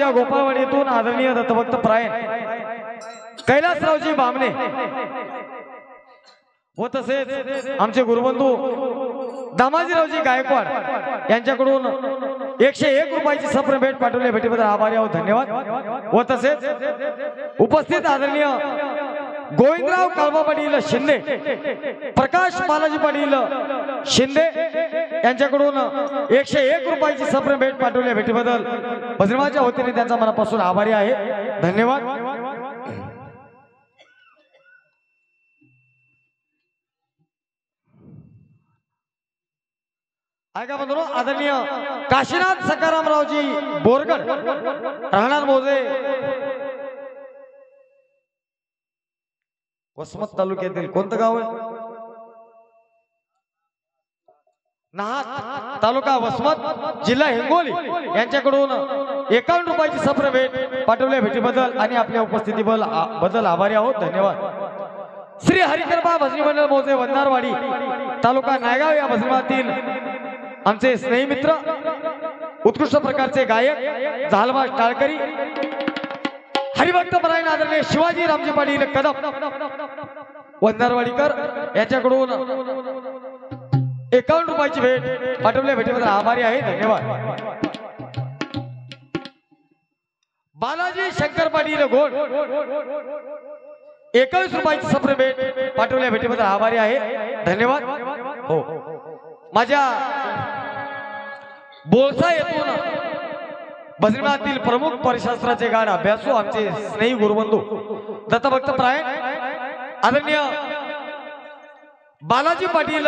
माझ्या गोपाळवाडीतून आदरणीय दत्तभक्त प्रायण कैलासरावजी बामणे व तसेच आमचे गुरुबंधू दामाजीरावजी गायकवाड यांच्याकडून 101 रुपयाची सप्र भेट पाठवली. भेटीबद्दल आभारी आहोत, धन्यवाद. व तसेच उपस्थित आदरणीय गोविंदराव काळबा पाटील शिंदे, प्रकाश बालाजी पाटील शिंदे यांच्याकडून 101 रुपयाची सप्र भेट पाठवली. भेटीबद्दल बजरंगाच्या वतीने त्यांचा मनापासून आभारी आहे, धन्यवाद. ऐका बंधूंनो, आदरणीय काशीनाथ सकारामरावजी बोरगड राहणार मोजे वसमत तालुक्यातील कोणतं गाव आहे? नाहक तालुका वसमत जिल्हा हिंगोली यांच्याकडून 51 रुपयाची सप्र भेट पाठवल्या. भेटीबद्दल आणि आपल्या उपस्थितीबद्दल आभारी आहोत, धन्यवाद. श्री हरिकृपा भजनी मंडळ मोजे वंदारवाडी तालुका नायगाव या भजनातील आमचे स्नेही मित्र उत्कृष्ट प्रकारचे गायक झालवास टाळकरी हरिभक्त परायण आदरणीय शिवाजी रामजी पाटील कदम वंदारवाडीकर यांच्याकडून 51 रुपयाची भेट पाठवल्या. भेटीबद्दल आभारी आहे, धन्यवाद. बालाजी शंकर पाटील गोड 21 रुपयाची सप्र भेट पाठवल्या. भेटीबद्दल आभारी आहे, धन्यवाद. हो, माझ्या बोळसा येथून बजरंगातील प्रमुख परिशास्त्राचे गाड अभ्यासू आमचे स्नेही गुरुबंधू दत्तभक्त प्रायण आदरणीय बालाजी पाटील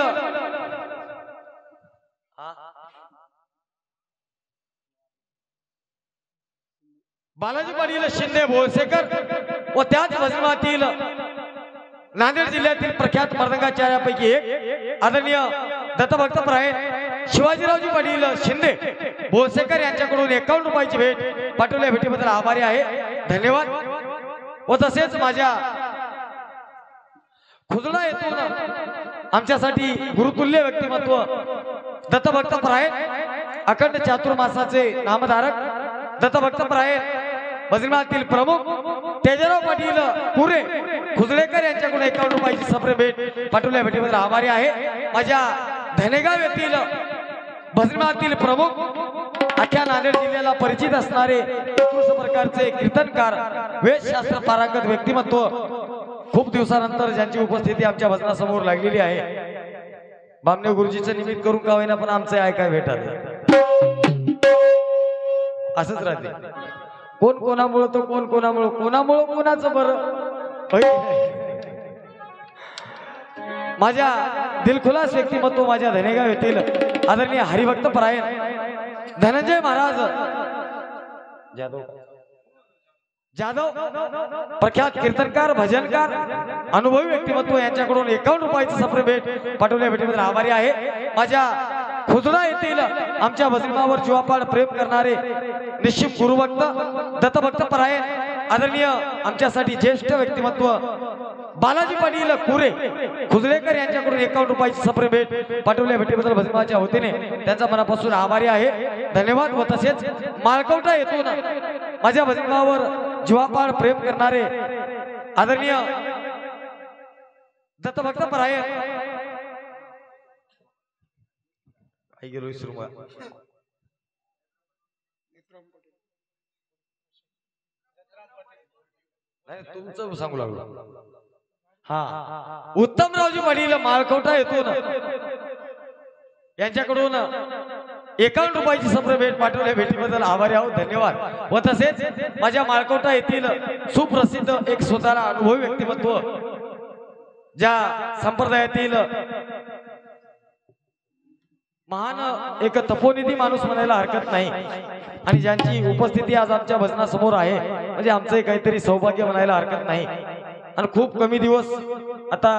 शिंदे बोळसेकर व त्याच बजरंगातील नांदेड जिल्ह्यातील प्रख्यात मर्दंगाचार्यापैकी एक आदरणीय दत्तभक्त प्रायण शिवाजीरावजी पाटील शिंदे बोळसेकर यांच्याकडून 51 रुपयाची भेट पाठवल्या. भेटीबद्दल आभारी आहे, धन्यवाद. व तसेच माझ्या खुजडा येथून आमच्यासाठी गुरुतुल्य व्यक्तिमत्व दत्तभक्त प्रायण अखंड चातुर्मासाचे नामधारक दत्तभक्त प्रायण बजरंगातील प्रमुख तेजराव पाटील पुरे खुजडेकर यांच्याकडून 51 रुपयाची सप्र भेट पाठवल्या. भेटीबद्दल आभारी आहे. माझ्या धनेगाव येथील बजरंगातील प्रमुख अख्ख्या नांदेड जिल्ह्याला परिचित असणारे उत्कृष्ट प्रकारचे कीर्तनकार वेदशास्त्र पारंगत व्यक्तिमत्व खूप दिवसानंतर ज्यांची उपस्थिती आमच्या भजनासमोर लागलेली आहे. बामणे गुरुजीचं निमित्त करून का होईना पण आमचं ऐकाय भेटत असंच राहते. कोण कोणामुळे तो कोण कोणामुळे कोणाचं बरं. माझ्या दिलखुलास व्यक्तिमत्व माझ्या धनेगाव येथील आदरणीय हरिभक्त परायण धनंजय महाराज जाधव प्रख्यात कीर्तनकार भजनकार अनुभवी व्यक्तिमत्व यांच्याकडून 51 रुपयाची सप्र भेट पाठवल्या. भेटीबद्दल आभारी आहे. माझ्या खुजडा येथील आमच्या भजनावर जीवापाड प्रेम करणारे निश्चित गुरुभक्त दत्तभक्त परायण आदरणीय आमच्यासाठी ज्येष्ठ व्यक्तिमत्व बालाजी पाटील कुरे खुजडेकर यांच्याकडून 51 रुपयाची सप्र भेट पाठवल्या. भेटीबद्दल भजनाच्या वतीने त्यांचा मनापासून आभारी आहे, धन्यवाद. व तसेच माळकवटा येथून माझ्या भजनावर जीवापाड प्रेम करणारे आदरणीय दत्तभक्त परायण तुमचं सांगू लागलो. हा, उत्तमरावजी पाटील माळकवटा येथून यांच्याकडून 51 रुपयाची सप्र भेट पाठवल्या. भेटीबद्दल आभारी आहोत, धन्यवाद. व तसेच माझ्या माळकवटा येथील सुप्रसिद्ध एक स्वतःला अनुभवी व्यक्तिमत्व ज्या संप्रदायातील महान एक तपोनिधी माणूस म्हणायला हरकत नाही आणि ज्यांची उपस्थिती आज आमच्या भजनासमोर आहे म्हणजे आमचं काहीतरी सौभाग्य म्हणायला हरकत नाही. आणि खूप कमी दिवस आता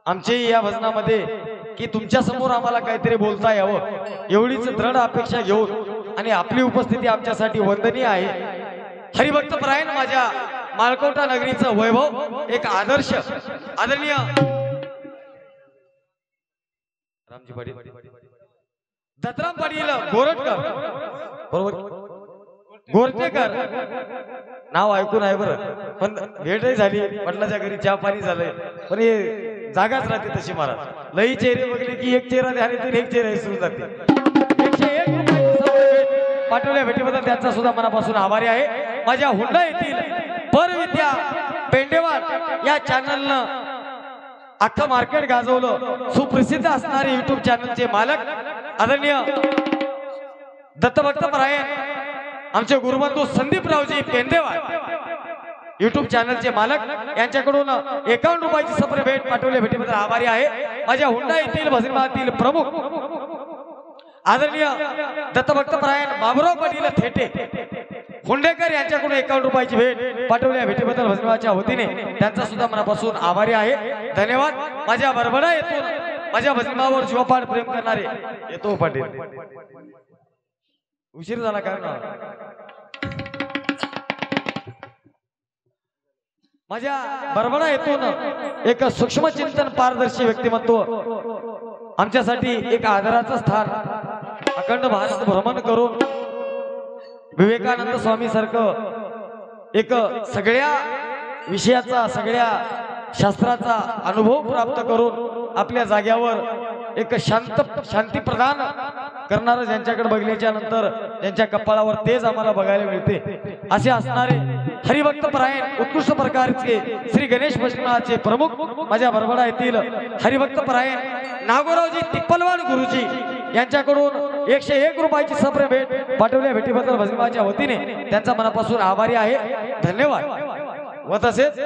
आमचे या भजनामध्ये की तुमच्या समोर आम्हाला काहीतरी बोलता यावं एवढीच दृढ अपेक्षा घेऊन आणि आपली उपस्थिती आमच्यासाठी वंदनीय आहे. हरिभक्त परायण माझ्या माळकवटा नगरीचं वैभव एक आदर्श आदरणीय रामजी पाटील दत्तराम पाटील गोरटकर बरोबर गोरटेकर नाव ऐकून आहे बरं, पण भेटही झाली, वडिलाच्या घरी चहा पाणी झालंय, पण हे जागाच राहते तशी महाराज. लई चेहरे बघले की एक चेहरा द्याले तर एक चेहरा विसरून जाते. 101 रुपयाची सवलत पाठवल्या भेटीबद्दल त्यांचा सुद्धा मनापासून आभारी आहे. माझ्या हुंडा येथील परविद्या पेंडेवाल या चॅनलनं अख्खं मार्केट गाजवलं. सुप्रसिद्ध असणारे युट्यूब चॅनलचे मालक आदरणीय दत्तभक्त परायण आमचे गुरुबंधू संदीपरावजी पेंडेवाल युट्यूब चॅनलचे मालक यांच्याकडून 51 रुपयाची सप्रे भेट पाठवल्या भेटीबद्दल आभारी आहे. माझ्या हुंडा येथील भजनमातील प्रमुख आदरणीय दत्तभक्त परायण बाबुराव पाटील थेटे हुंडेकर यांच्याकडून 51 रुपयाची भेट पाठवल्या भेटीबद्दल भजनमाच्या वतीने त्यांचा सुद्धा मनापासून आभारी आहे. धन्यवाद. माझ्या बरबडा येथून माझ्या भजनावर जीवपाड प्रेम करणारे येतो पाटील. उशीर झाला काय ना. माझ्या बरबडा येथून एक सूक्ष्म चिंतन पारदर्शी व्यक्तिमत्व आमच्यासाठी एक आदराचं स्थान अखंड भारत भ्रमण करून विवेकानंद स्वामी सारखं एक सगळ्या विषयाचा सगळ्या शास्त्राचा अनुभव प्राप्त करून आपल्या जाग्यावर एक शांती प्रदान करणारं ज्यांच्याकडे बघल्याच्या नंतर त्यांच्या कपाळावर तेज आम्हाला बघायला मिळते असे असणारे हरिभक्त परायण उत्कृष्ट प्रकारचे श्री गणेश भजनाचे प्रमुख माझ्या बरबडा येथील हरिभक्त परायण नागोरावजी तिप्पलवाड गुरुजी यांच्याकडून 101 रुपयाची सप्रे भेट पाठवल्या भेटीबद्दल भजनाच्या वतीने त्यांचा मनापासून आभारी आहे. धन्यवाद. व तसेच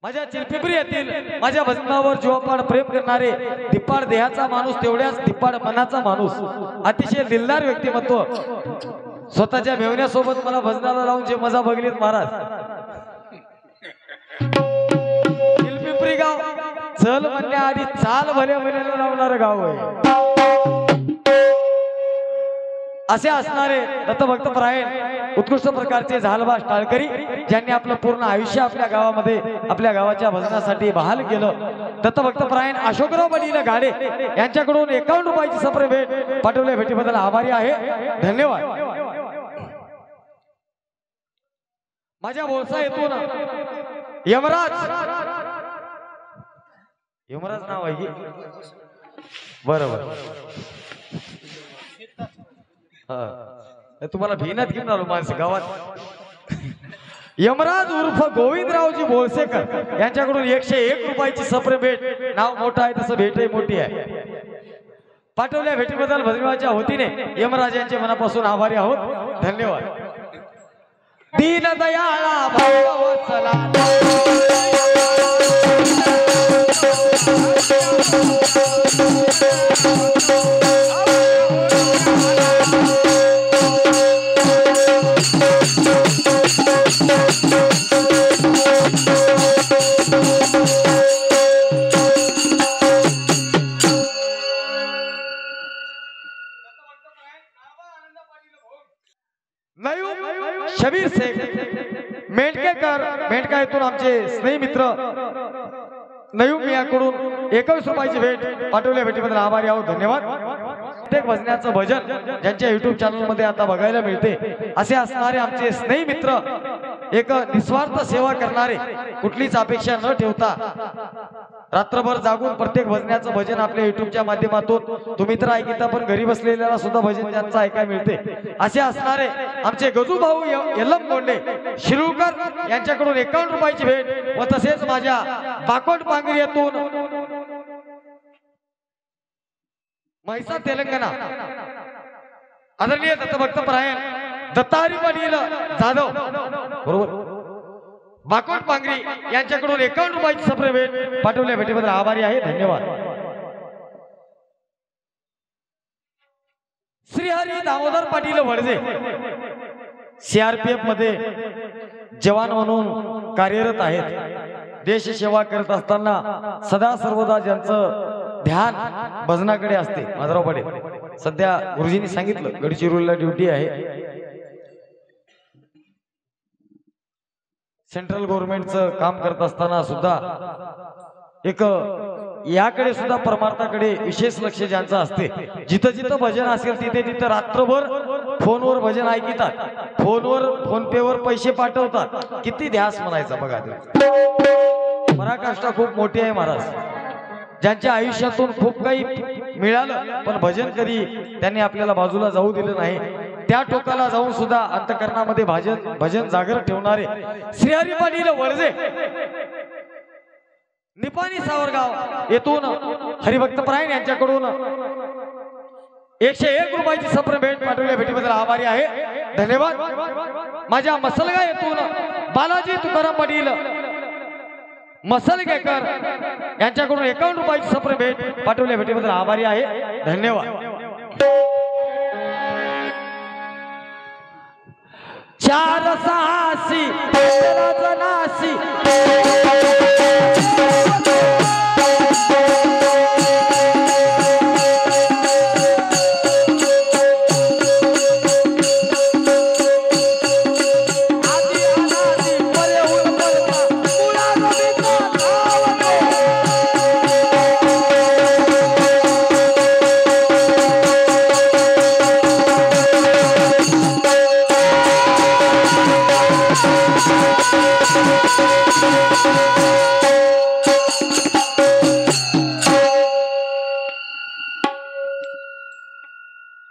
माझ्या चिलपिंपरी येथील माझ्या भजनावर जीवापाड प्रेम करणारे दिप्पाड देहाचा माणूस तेवढ्याच दिप्पाड मनाचा माणूस अतिशय दिलदार व्यक्तिमत्व स्वतःच्या मेवण्यासोबत मला भजनाला लावून जे मजा बघलीत महाराज. चिलपिंपरी गाव चल म्हणण्याआधी चाल भल्या भल्याला लावणारं गाव आहे. असे असणारे दत्तभक्त परायण उत्कृष्ट प्रकारचे झालबाज टाळकरी ज्यांनी आपलं पूर्ण आयुष्य आपल्या गावामध्ये आपल्या गावाच्या भजनासाठी बहाल केलं. दत्तभक्त परायण अशोकराव पाटील गाडे यांच्याकडून 51 रुपयाची सप्रे भेट पाठवल्या भेटीबद्दल आभारी आहे. धन्यवाद. माझ्या बोळसा येथून यमराज नाव आहे की बरोबर तुम्हाला भिनात घेऊन आलो माणसं गावात. यमराज उर्फ गोविंदरावजी बोळसेकर यांच्याकडून 101 रुपयाची सप्रे भेट. नाव मोठं आहे तसं भेटही मोठी आहे. पाठवल्या भेटीबद्दल भजनाच्या वतीने यमराज यांचे मनापासून आभारी आहोत. धन्यवाद. दीनदयाळा भगवत्सला शबीर शेख मेंढका येथून आमचे स्नेही मित्र नयूम मियाकडून 21 रुपयाची भेट पाठवल्या भेटीबद्दल आभारी आहोत. धन्यवाद. प्रत्येक भजनाचं भजन ज्यांच्या युट्यूब चॅनल मध्ये आता बघायला मिळते असे असणारे आमचे स्नेही मित्र एक निस्वार्थ सेवा करणारे कुठलीच अपेक्षा न ठेवता रात्रभर जागून प्रत्येक भजनाचं भजन आपल्या युट्यूबच्या माध्यमातून तुम्ही तर ऐकता पण घरी बसलेल्याला सुद्धा भजन त्यांचं ऐकायला मिळते असे असणारे आमचे गजू भाऊ यल्लम गोंडे शिरूरकर यांच्याकडून 51 रुपयाची भेट व तसेच माझ्या बाकोट पांगरी येथून म्हैसाळ तेलंगणा आदरणीय दत्तभक्त परायण दत्ताहरी पाटील जाधव बरोबर बाकोट पांगरी यांच्याकडून 51 रुपयाची सप्रे भेट पाठवल्या भेटीबद्दल आभारी आहे. धन्यवाद. श्रीहरी दामोदर पाटील वडजे सीआरपीएफ मध्ये जवान म्हणून कार्यरत आहेत. देश सेवा करत असताना सदा सर्वदा ज्यांचं ध्यान भजनाकडे असते माधवराव पाटील सध्या गुरुजींनी सांगितलं गडचिरोलीला ड्युटी आहे. सेंट्रल गव्हर्नमेंटचं काम करत असताना सुद्धा एक याकडे सुद्धा परमार्थाकडे विशेष लक्ष ज्यांचं असते. जिथं जिथं भजन असेल तिथे तिथं रात्रभर फोनवर भजन ऐकतात, फोन पे वर पैसे पाठवतात. किती ध्यास म्हणायचा बघा ते. पराकाष्ठा खूप मोठी आहे महाराज. ज्यांच्या आयुष्यातून खूप काही मिळालं पण भजन कधी त्यांनी आपल्याला बाजूला जाऊ दिलं नाही, त्या टोकाला जाऊन सुद्धा अंतकरणामध्ये भजन जागर ठेवणारे श्रीहरी पाटील वळजे निपाणी सावरगाव येथून हरिभक्त परायण यांच्याकडून 101 रुपयाची सप्र भेट पाठवल्या. भेटीबद्दल आभारी आहे, धन्यवाद. माझ्या मसलगा येथून बालाजी तुकाराम पाटील मसलगेकर यांच्याकडून 51 रुपयाची सप्र भेट पाठवल्या. भेटीबद्दल आभारी आहे, धन्यवाद. 486 जनासी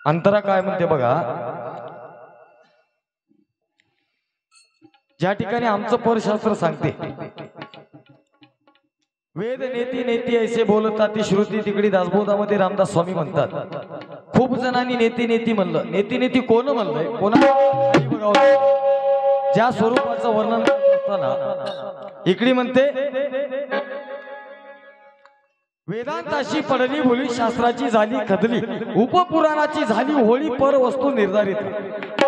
अंतरा काय म्हणते बघा. ज्या ठिकाणी आमचं परशास्त्र सांगते वेद नेती नेती ऐसे बोलतात ती श्रुती तिकडी दासबोधामध्ये रामदास स्वामी म्हणतात. खूप जणांनी नेती नेती म्हणलं. नेती नेती कोण म्हणलंय, कोणा ज्या स्वरूपाचं वर्णन करत असताना इकडी म्हणते वेदांताशी पडली बोली, शास्त्राची झाली खदली, उपपुराणाची झाली होळी, पर वस्तू निर्धारित.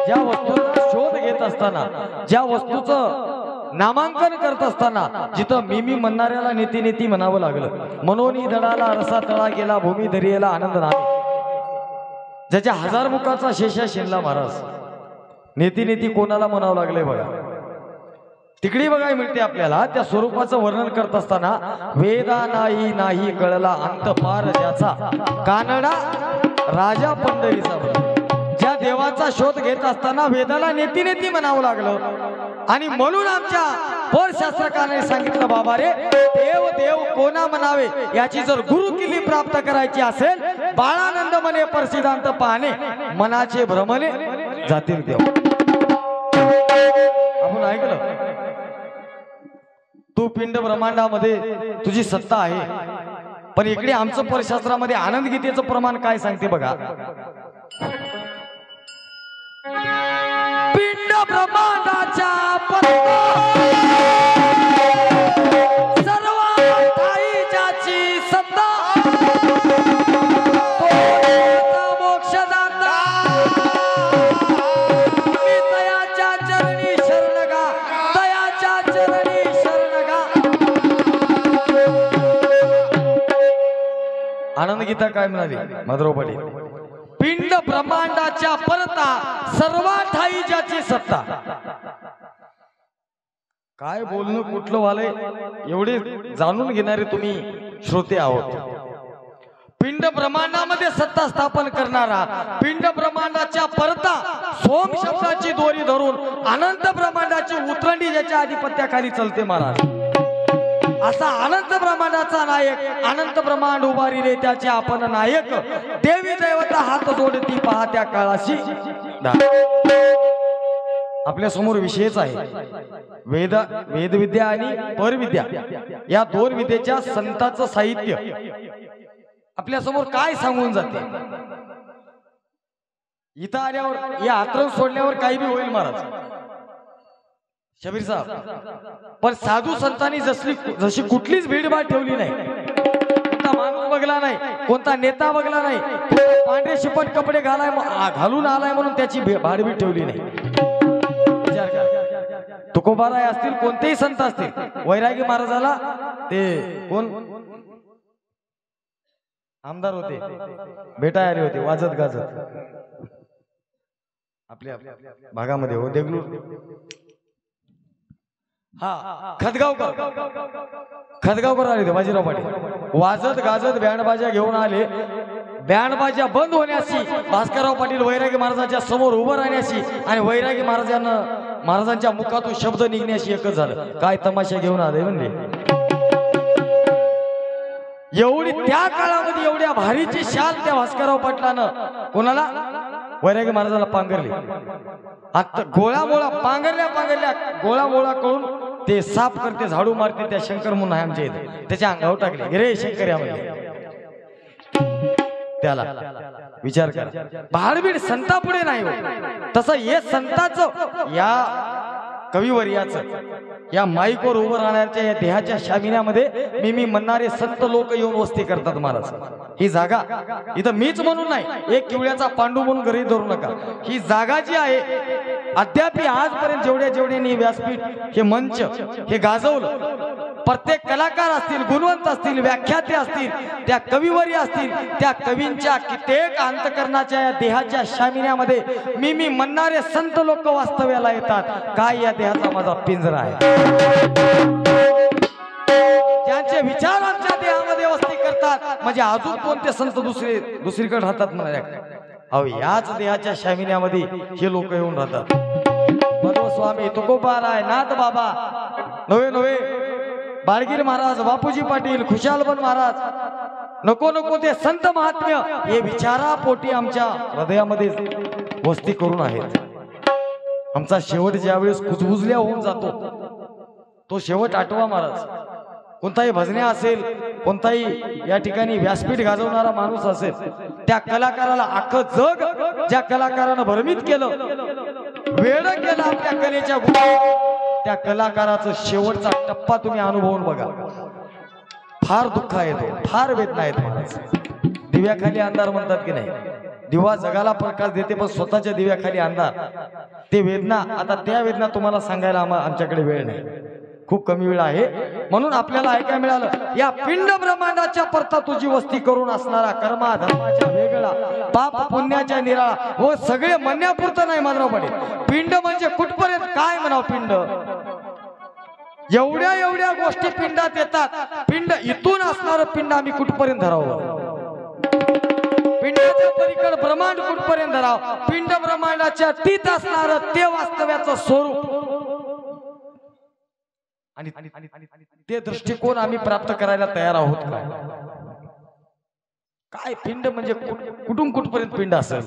ज्या वस्तूचा शोध घेत असताना, ज्या वस्तूचं नामांकन करत असताना जिथं मी म्हणणाऱ्याला नेती नेती म्हणावं लागलं. मनोनी दडाला रसा तळा गेला, भूमी दरियेला आनंद नामे. ज्याच्या 1000 मुखाचा शेषा शिनला महाराज. नेती नेती कोणाला म्हणावं लागलंय बघा. तिकडे बघाय मिळते आपल्याला त्या स्वरूपाचं वर्णन करत असताना वेदा नाही नाही कळला अंत पार ज्याचा, कानडा राजा पंढरीचा. ज्या देवाचा शोध घेत असताना वेदाला नेती नेती म्हणावं लागलं आणि म्हणून आमच्या परशास्त्रकाराने सांगितलं बाबा रे, देव देव कोणा म्हणावे याची जर गुरुकिल्ली प्राप्त करायची असेल, बाळानंद म्हणे परसिद्धांत पाहणे, मनाचे भ्रमणे जातील देव. आपण ऐकलं तू पिंड ब्रह्मांडामध्ये तुझी सत्ता आहे, पण इकडे आमचं परशास्त्रामध्ये आनंद गीतेचं प्रमाण काय सांगते बघा. पिंड ब्रह्मांडाच्या सर्व ठाई ज्याची सत्ता, मोक्षदाता मी तयाच्या चरणी शरणगा, तयाच्या चरणी शरणगा. आनंद गीता काय म्हणाली माधवराव पाटील. पिंड ब्रह्मांडाच्या परता सर्व ठाई ज्याची सत्ता. काय बोलणं कुठलं वालय एवढे जाणून घेणारे तुम्ही श्रोते आहोत. पिंड ब्रह्मांडामध्ये सत्ता स्थापन करणारा, पिंड ब्रह्मांडाच्या परता सोम शब्दाची दोरी धरून अनंत ब्रह्मांडाची उतरंडी ज्याच्या आधिपत्याखाली चलते महाराज. असा अनंत ब्रह्मांडाचा नायक, अनंत ब्रह्मांड उभारिले त्याचे आपण नायक, देवी देवता हात जोडती पहा त्या काळाशी. आपल्या समोर विषयच आहे वेदविद्या आणि परविद्या. या दोन विद्येच्या संतांचं साहित्य आपल्या समोर काय सांगून जाते. इथं आल्यावर या आक्रम सोडल्यावर काही बी होईल महाराज शबीर साहेब, पण साधू संतांनी जशी कुठलीच भीडभाड ठेवली नाही. कोणता माणूस बघला नाही, कोणता नेता बघला नाही, पांढरे शिपट कपडे घालून आलाय म्हणून त्याची भाडबीड ठेवली नाही. विचार करा, तुकोबाराय असतील, कोणतेही संत असतील, वैरागी महाराजाला ते कोण आमदार होते, भेटाय आले होते वाजत गाजत आपल्या भागामध्ये हो, देगलूर. हा खदगावकर आले होते बाजीराव पाटील. वाजत गाजत बँड बाजा घेऊन आले. बँडबाजा बंद होण्याची, भास्करराव पाटील वैरागी महाराजांच्या समोर उभं राहण्याची आणि वैरागी महाराजांच्या मुखातून शब्द निघण्याशी एकच झालं. काय तमाशा घेऊन आले म्हणजे एवढी त्या काळामध्ये एवढ्या भारीची शाल त्या भास्करराव पाटलानं कोणाला वैरागी महाराजाला पांघरली. आता गोळामोळा पांघरल्या गोळामोळा करून ते साफ करते, झाडू मारते. त्या शंकर म्हणून आहे आमच्या इथे, त्याच्या अंगावर टाकले रे शंकर यामध्ये. त्याला विचार करा, भाडबीड संता पुढे नाही हो. तसं हे संताचं या कविवर्याचं या माईकवर उभं राहण्याच्या या देहाच्या शामिन्यामध्ये मी म्हणणारे संत लोक येऊन वस्ती करतात महाराज. ही जागा इथं मीच म्हणून नाही, एक किवळ्याचा पांडू म्हणून घरी धरू नका. ही जागा जी आहे अद्याप आजपर्यंत जेवढ्यांनी व्यासपीठ हे मंच हे गाजवलं, प्रत्येक कलाकार असतील, गुणवंत असतील, व्याख्याते असतील, त्या कविवर्य असतील, त्या कवींच्या कित्येक अंतकरणाच्या या देहाच्या शामिन्यामध्ये मी म्हणणारे संत लोक वास्तव्याला येतात. काय या देहाचा माझा पिंजरा आहे. ज्यांचे विचार आमच्या देहामध्ये वस्ती करतात म्हणजे अजून कोणते संत दुसरीकडे राहतात म्हणाले. अहो याच देहाच्या शामिन्यामध्ये हे लोक येऊन राहतात. मधव स्वामी तुकोबाराय नाथ बाबा नवे बाळगीर महाराज, बापूजी पाटील, खुशालबन महाराज, नको ते संत महात्म्य हे विचारापोटी आमच्या हृदयामध्ये वस्ती करून आहेत. आमचा शेवट ज्या वेळेस कुजबुजल्या होऊन जातो तो शेवट आठवा महाराज. कोणताही भजन्या असेल, कोणताही या ठिकाणी व्यासपीठ गाजवणारा माणूस असेल, त्या कलाकाराला अख्खं जग ज्या कलाकारानं भ्रमित केलं, वेड केलं आपल्या कलेच्या त्या कलाकाराचं शेवटचा टप्पा तुम्ही अनुभवून बघा. फार दुःख येतो, फार वेदना येते महाराज. दिव्याखाली अंधार म्हणतात की नाही, दिवा जगाला प्रकाश देते पण स्वतःच्या दिव्याखाली अंधार. ते वेदना, आता त्या वेदना तुम्हाला सांगायला आमच्याकडे वेळ नाही, खूप कमी वेळ आहे. म्हणून आपल्याला ऐकायला मिळालं या पिंड ब्रह्मांडाच्या परता तुझी वस्ती करून असणारा कर्मा धर्माच्या वेगळा, पाप पुण्याच्या निराळा व सगळे म्हणण्यापुरतं नाही माधवराव पाटील. पिंड म्हणजे कुठपर्यंत काय म्हणावं. पिंड एवढ्या गोष्टी पिंडात येतात. पिंड इथून असणारं पिंड आम्ही कुठपर्यंत धरावं. पिंडाच्या पलीकडे ब्रह्मांड कुठपर्यंत धरावं. पिंड ब्रह्मांडाच्या तीत असणारं ते वास्तव्याचं स्वरूप आणि ते दृष्टिकोन आम्ही प्राप्त करायला तयार आहोत का. काय पिंड म्हणजे कुठून कुठपर्यंत पिंड असेल.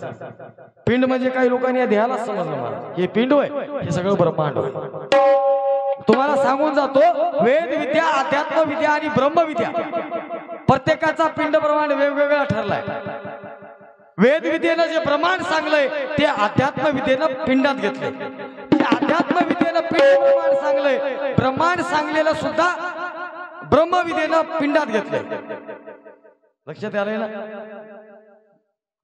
पिंड म्हणजे काही लोकांनी या देहाला समजलं मला, हे पिंड होय, हे सगळं ब्रह्मांड होय. तुम्हाला सांगून जातो, वेद विद्या, अध्यात्म विद्या आणि ब्रह्मविद्या प्रत्येकाचा पिंड ब्रह्मांड वेगवेगळा ठरलाय. वेद विद्येनं जे ब्रह्मांड सांगलंय ते अध्यात्म विद्येनं पिंडात घेतलंय. अध्यात्म विद्येनं पिंड ब्रह्मांड सांगलंय, ब्रह्मांड सांगलेलं सुद्धा ब्रह्मविद्येनं पिंडात घेतलंय. लक्षात आलंय ना.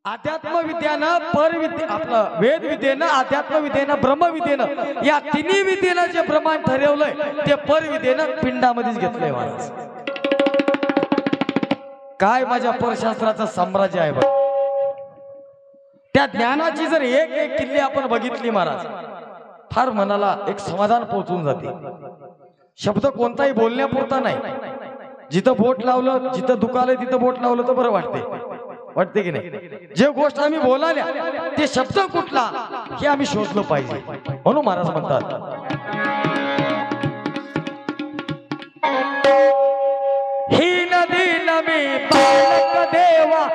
अध्यात्म विद्यानं परविद्या, आपलं वेद विद्येनं, अध्यात्म विद्येनं, ब्रह्मविद्येनं या तिन्ही विद्येनं जे ब्रह्मांड ठरवलंय ते परविद्येनं पिंडामध्येच घेतलंय महाराज. काय माझ्या परशास्त्राचं साम्राज्य आहे बघ. त्या ज्ञानाची जर एक किल्ली आपण बघितली महाराज, फार मनाला एक समाधान पोहोचून जाते. शब्द कोणताही बोलण्यापुरता नाही. जिथं बोट लावलं, जिथं दुखालय तिथं बोट लावलं तर बरं वाटते की नाही. जे गोष्ट आम्ही बोलाल्या ते शब्द कुठला हे आम्ही शोधलं पाहिजे. म्हणून महाराज म्हणतात, ही नदी नमी पालक देवा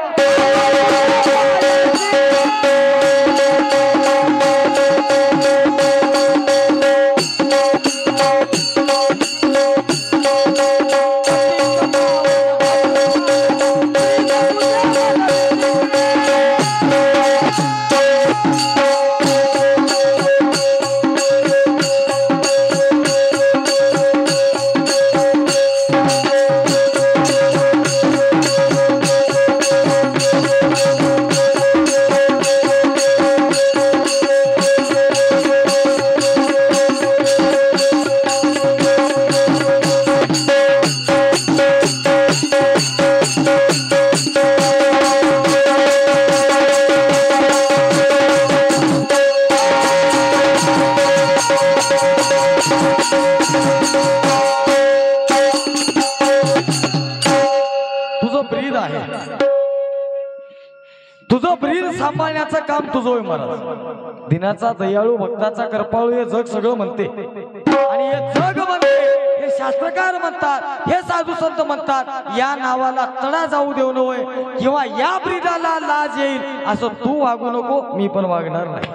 तुझं ब्रीद सांभाळण्याचं काम तुझं होय महाराज। दिनाचा दयाळू भक्ताचा कृपाळू हे जग सगळं म्हणते आणि हे जग म्हणते, हे शास्त्रकार म्हणतात, हे साधू संत म्हणतात या नावाला तडा जाऊ देऊ नये किंवा या ब्रीदाला लाज येईल असं तू वागू नको, मी पण वागणार नाही।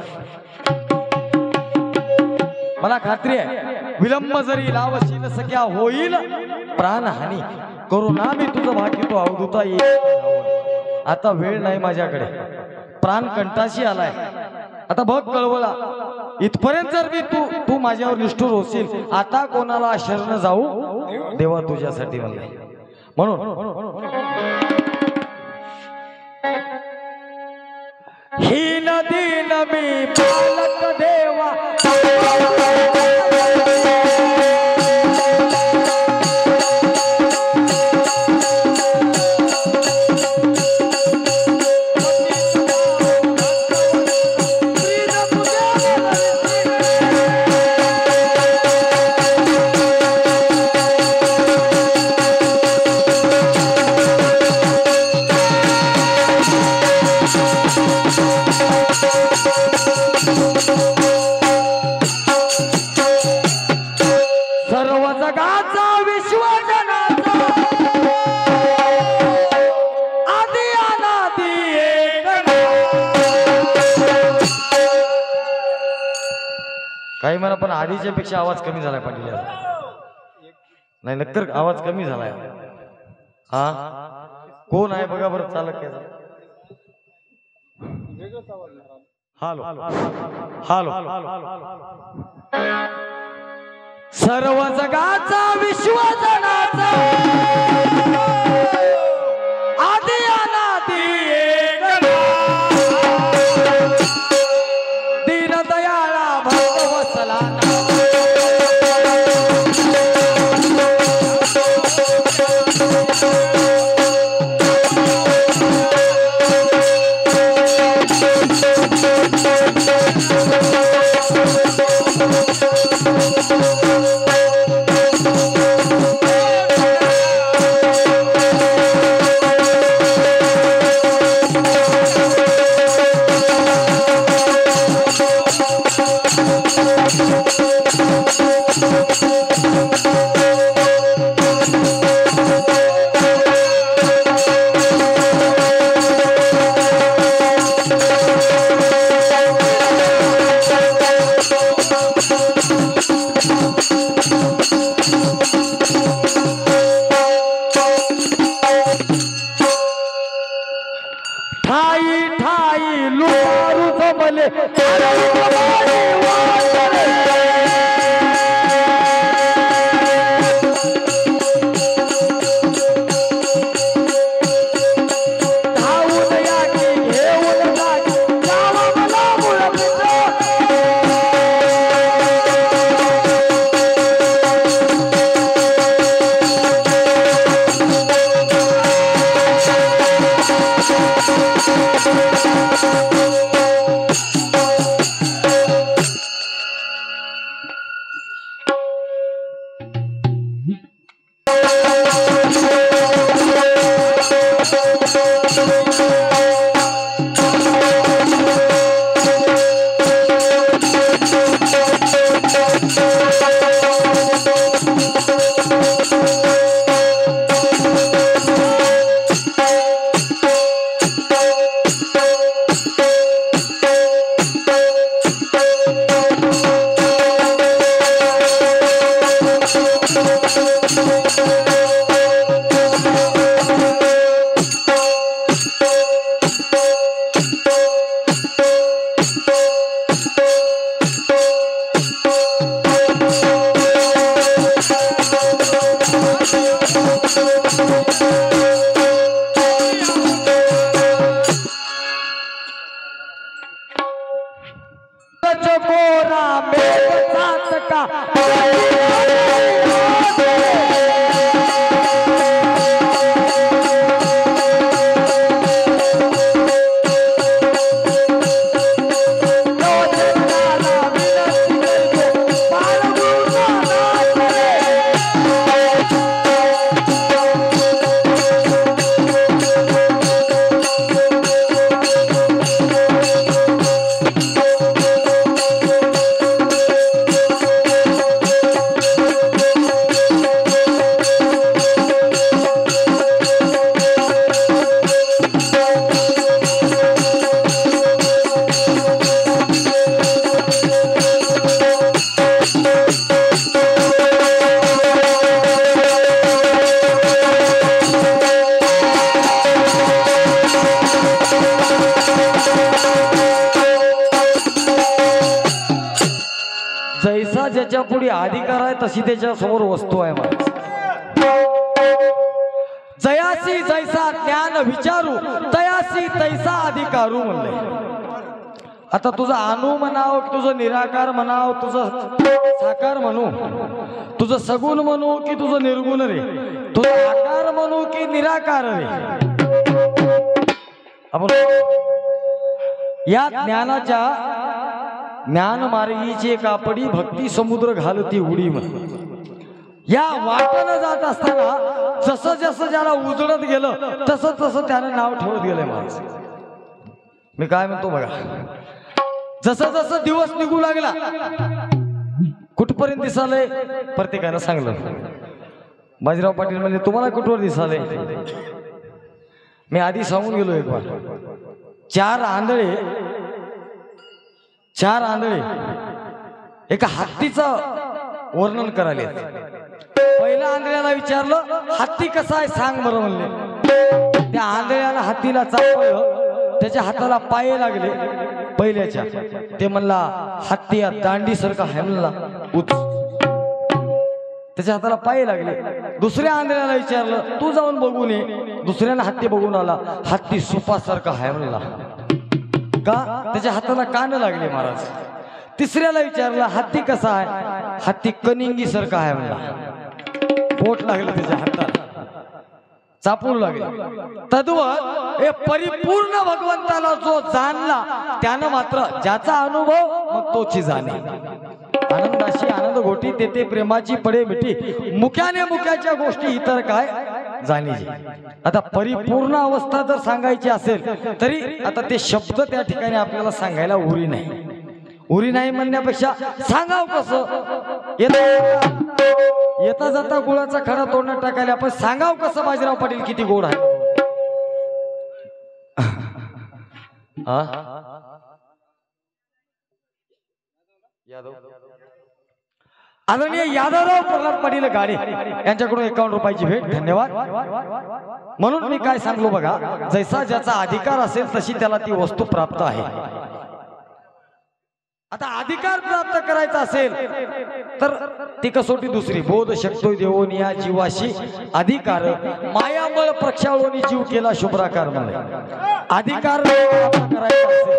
मला खात्री आहे विलंब जरी लावशील सख्या होईल प्राणहानी, करुणा मी तुझं भाकितो अवधूता येईल। आता वेळ नाही माझ्याकडे, प्राण कंठाशी आलाय, आता बघ कळवला इथपर्यंत जर मी तू माझ्यावर निष्ठुर होशील, आता कोणाला शरण जाऊ देवा तुझ्यासाठी म्हणले। म्हणून ही नदी नमी बालक देवा काही म्हणा, पण आधीच्या पेक्षा आवाज कमी झालाय पाटील। नाही नक्कर आवाज कमी झालाय। हा कोण आहे बघा बरं चालक त्याचा। हालो हालो सर्व जगाचा विश्वजनाचा आदी अनादी दीनदयाळा भगवसला ज्याच्या पुढे अधिकार आहे तशी त्याच्या समोर वस्तू आहे महाराज. जयासी जैसा ज्ञान विचारू तयासी तैसा अधिकारू म्हणले. आता तुझं अणु म्हणाव, तुझं निराकार म्हणाव, तुझं साकार म्हणू, तुझं सगुण म्हणू की तुझं निर्गुण रे, तुझं आकार म्हणू की निराकार रे. आपण या ज्ञानाच्या ज्ञानमार्गीची कापडी भक्ती समुद्र घालती उडी म्हण. या वाटेनं जात असताना जसं जसं ज्याला उजळत गेलं तसं तसं त्यानं नाव ठेवत गेलंय महाराज. मी काय म्हणतो बघा, जसं जसं दिवस निघू लागला कुठपर्यंत दिसालय प्रत्येकानं सांगलं. बाजीराव पाटील म्हणजे तुम्हाला कुठवर दिसालय? मी आधी सांगून गेलो एक बार. चार आंधळे एका हत्तीचं वर्णन करायला. पहिल्या आंधळ्याला विचारलं हत्ती कसा आहे सांग बरं म्हणले. त्या आंधळ्याला हत्तीला चापलं, त्याच्या हाताला पाय लागले पहिल्याच्या. ते म्हणला हत्ती या दांडी सारखा आहे म्हणला, त्याच्या हाताला पाय लागले. दुसऱ्या आंधळ्याला विचारलं तू जाऊन बघून ये. दुसऱ्याला हत्ती बघून आला, हत्ती सुपासारखा आहे म्हणला, का त्याच्या हाताला कान लागले महाराज. तिसऱ्याला विचारलं हत्ती कसा आहे? हत्ती कनिंगी सारखा आहे म्हणला, पोट लागलं त्याच्या हाताला, चापून लागले. तद्वत हे परिपूर्ण भगवंताला जो जाणला त्यानं मात्र ज्याचा अनुभव मग तोची जाणे. आनंदाशी आनंद घोटी तेथे प्रेमाची पडे मिठी, मुख्याने मुख्याच्या गोष्टी इतर काय जाणीची. आता परिपूर्ण अवस्था जर सांगायची असेल तरी आता ते शब्द त्या ठिकाणी आपल्याला सांगायला उरी नाही. उरी नाही म्हणण्यापेक्षा सांगाव कसं, येता जाता गुळाचा खडा तोंडात टाकायला आपण सांगाव कसं बाजीराव पाटील किती गोड आहे. आदरणीय यादवराव प्रल्हाद पाटील गाडे यांच्याकडून 51 रुपयाची भेट. धन्यवाद. म्हणून मी काय सांगलो बघा, जैसा ज्याचा अधिकार असेल तशी त्याला ती वस्तू प्राप्त आहे. आता अधिकार प्राप्त करायचा असेल तर ती कसोटी दुसरी. बोध शकतोय देवोनी या जीवाशी अधिकार, मायामळ प्रक्षाळोनी जीव केला शुभ्राकार म्हणले. अधिकार प्राप्त करायचा असेल,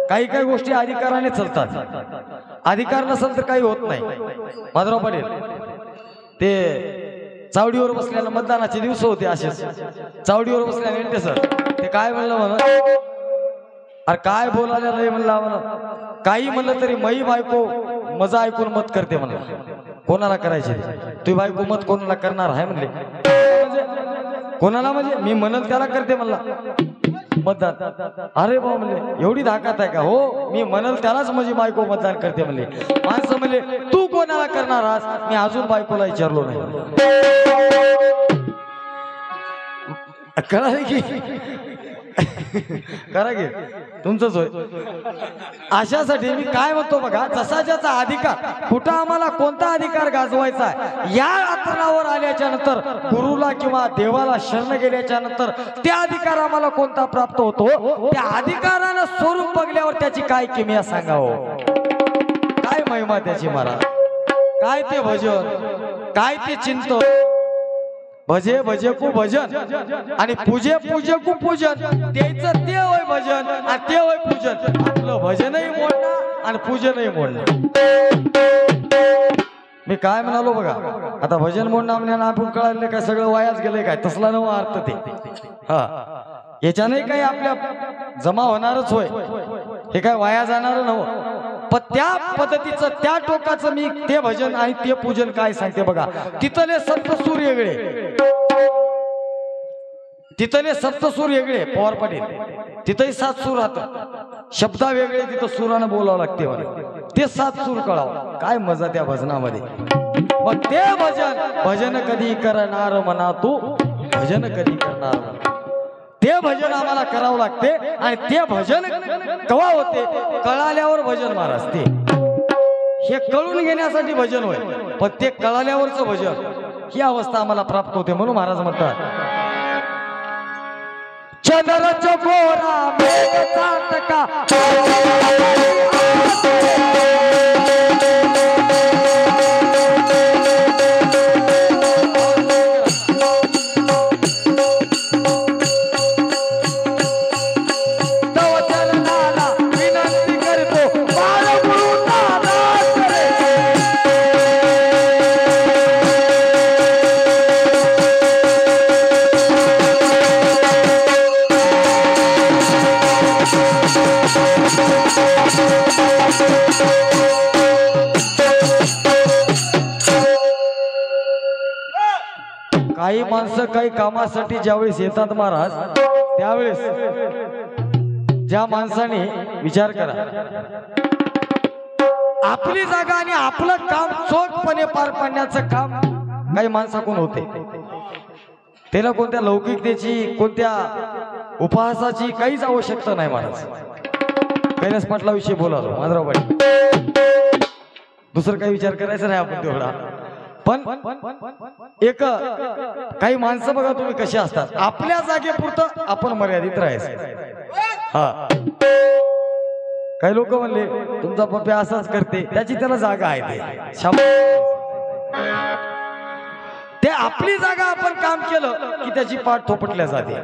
काही काही गोष्टी अधिकाराने चालतात, अधिकार नसेल तर काही होत नाही. माधवराव पाटील ते चावडीवर बसलेल्या मतदानाचे दिवस होते असेच. चावडीवर बसलेले सर ते काय म्हणलं म्हणा, अरे काय बोलायला नाही म्हणला म्हणा, काही म्हणलं तरी मई बायको मजा ऐकून मत करते म्हणला. कोणाला करायचे तुझी बायको मत कोणाला करणार आहे म्हणले. कोणाला म्हणजे मी म्हणल त्याला करते म्हणला मतदान. अरे बा म्हणले एवढी धाकात आहे का? हो मी म्हणल त्यालाच माझी बायको मतदान करते म्हणले. माणसं म्हणले तू कोणाला करणार आज? मी अजून बायकोला विचारलो नाही. कळाले की करा घे तुमचंच होय. अशासाठी मी काय म्हणतो बघा, जसा ज्याचा अधिकार, कुठं आम्हाला कोणता अधिकार गाजवायचा आहे या आतरणावर आल्याच्या नंतर, गुरुला किंवा देवाला शरण गेल्याच्या नंतर त्या अधिकार आम्हाला कोणता प्राप्त होतो, त्या अधिकारानं स्वरूप बघल्यावर त्याची काय किमया सांगावं, काय महिमा त्याची महाराज, काय ते भजन, काय ते चिंतन. भजे भजे को भजन आणि पूजे पूजे को पूजन, त्याचं ते होय भजन आणि ते होय पूजन. आपलं भजनही मोडणं आणि पूजनही मोडणं. मी काय म्हणालो बघा, आता भजन मोडणं म्हणून आपण कळाले काय सगळं वायाच गेलंय काय? तसला नवा अर्थ ते. हा याच्याने काही आपल्या जमा होणारच होय, हे काय वाया जाणार नव्हतं. पण त्या पद्धतीचं त्या टोकाचं मी ते भजन आणि ते पूजन काय सांगते बघा. तिथले सप्तसूर वेगळे, तिथले सप्तसूर वेगळे पवार पाटील, तिथंही 7 सूर राहतात, शब्दा वेगळे, तिथं सुरानं बोलावं लागते मला. ते 7 सूर कळावं, काय मजा त्या भजनामध्ये. मग ते भजन कधी करणार म्हणा तू, भजन कधी करणार म्हणा. ते भजन आम्हाला करावं लागते आणि ते भजन कवा होते, कळाल्यावर भजन महाराज. ते हे कळून घेण्यासाठी भजन होय, पण ते कळाल्यावरच भजन ही अवस्था आम्हाला प्राप्त होते. म्हणून महाराज म्हणतात चंद्र चकोरा मेघ चाटका काही माणसं काही कामासाठी ज्यावेळेस येतात महाराज, त्यावेळेस ज्या माणसाने विचार करा, आपली जागा आणि आपलं काम चोखपणे पार पाडण्याचं काम काही माणसाकडून होते. त्याला कोणत्या लौकिकतेची, कोणत्या उपहासाची काहीच आवश्यकता नाही महाराज. कैलास पाटलाविषयी बोलालो माधवराव पाटील, दुसरं काही विचार करायचा नाही आपण तेवढा. पण एक काही माणसं बघा तुम्ही कशी असतात, आपल्या जागेपुरतं आपण मर्यादित राहायचं. हा, काही लोक म्हणले तुमचा पप्पा असाच करते, त्याची त्याला जागा आहे, ते आपली जागा आपण काम केलं की त्याची पाठ थोपटल्या जाते.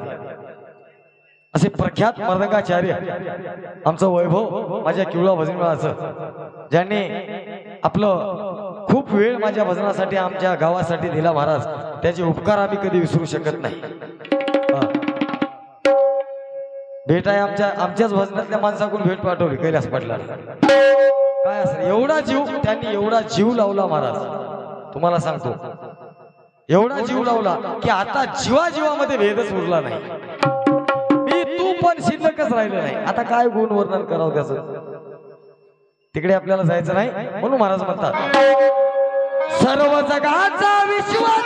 असे प्रख्यात मर्दंगाचार्य आमचं वैभव माझ्या किवळा भजनमेळाचं, ज्यांनी आपलं खूप वेळ माझ्या भजनासाठी आमच्या गावासाठी दिला महाराज, त्याचे उपकार आम्ही कधी विसरू शकत नाही. भेट आहे आमच्याच भजनातल्या माणसाकडून भेट पाठवली कैलास पाटला. काय असेल एवढा जीव त्यांनी, एवढा जीव लावला महाराज, तुम्हाला सांगतो एवढा जीव लावला की आता जीवाजीवामध्ये भेदच उरला नाही. मी तू पण शिल्लकच राहिलं नाही. आता काय गुण वर्णन करावं त्याचं, तिकडे आपल्याला जायचं नाही. म्हणून महाराज म्हणतात, सर्व जगाचा विश्वास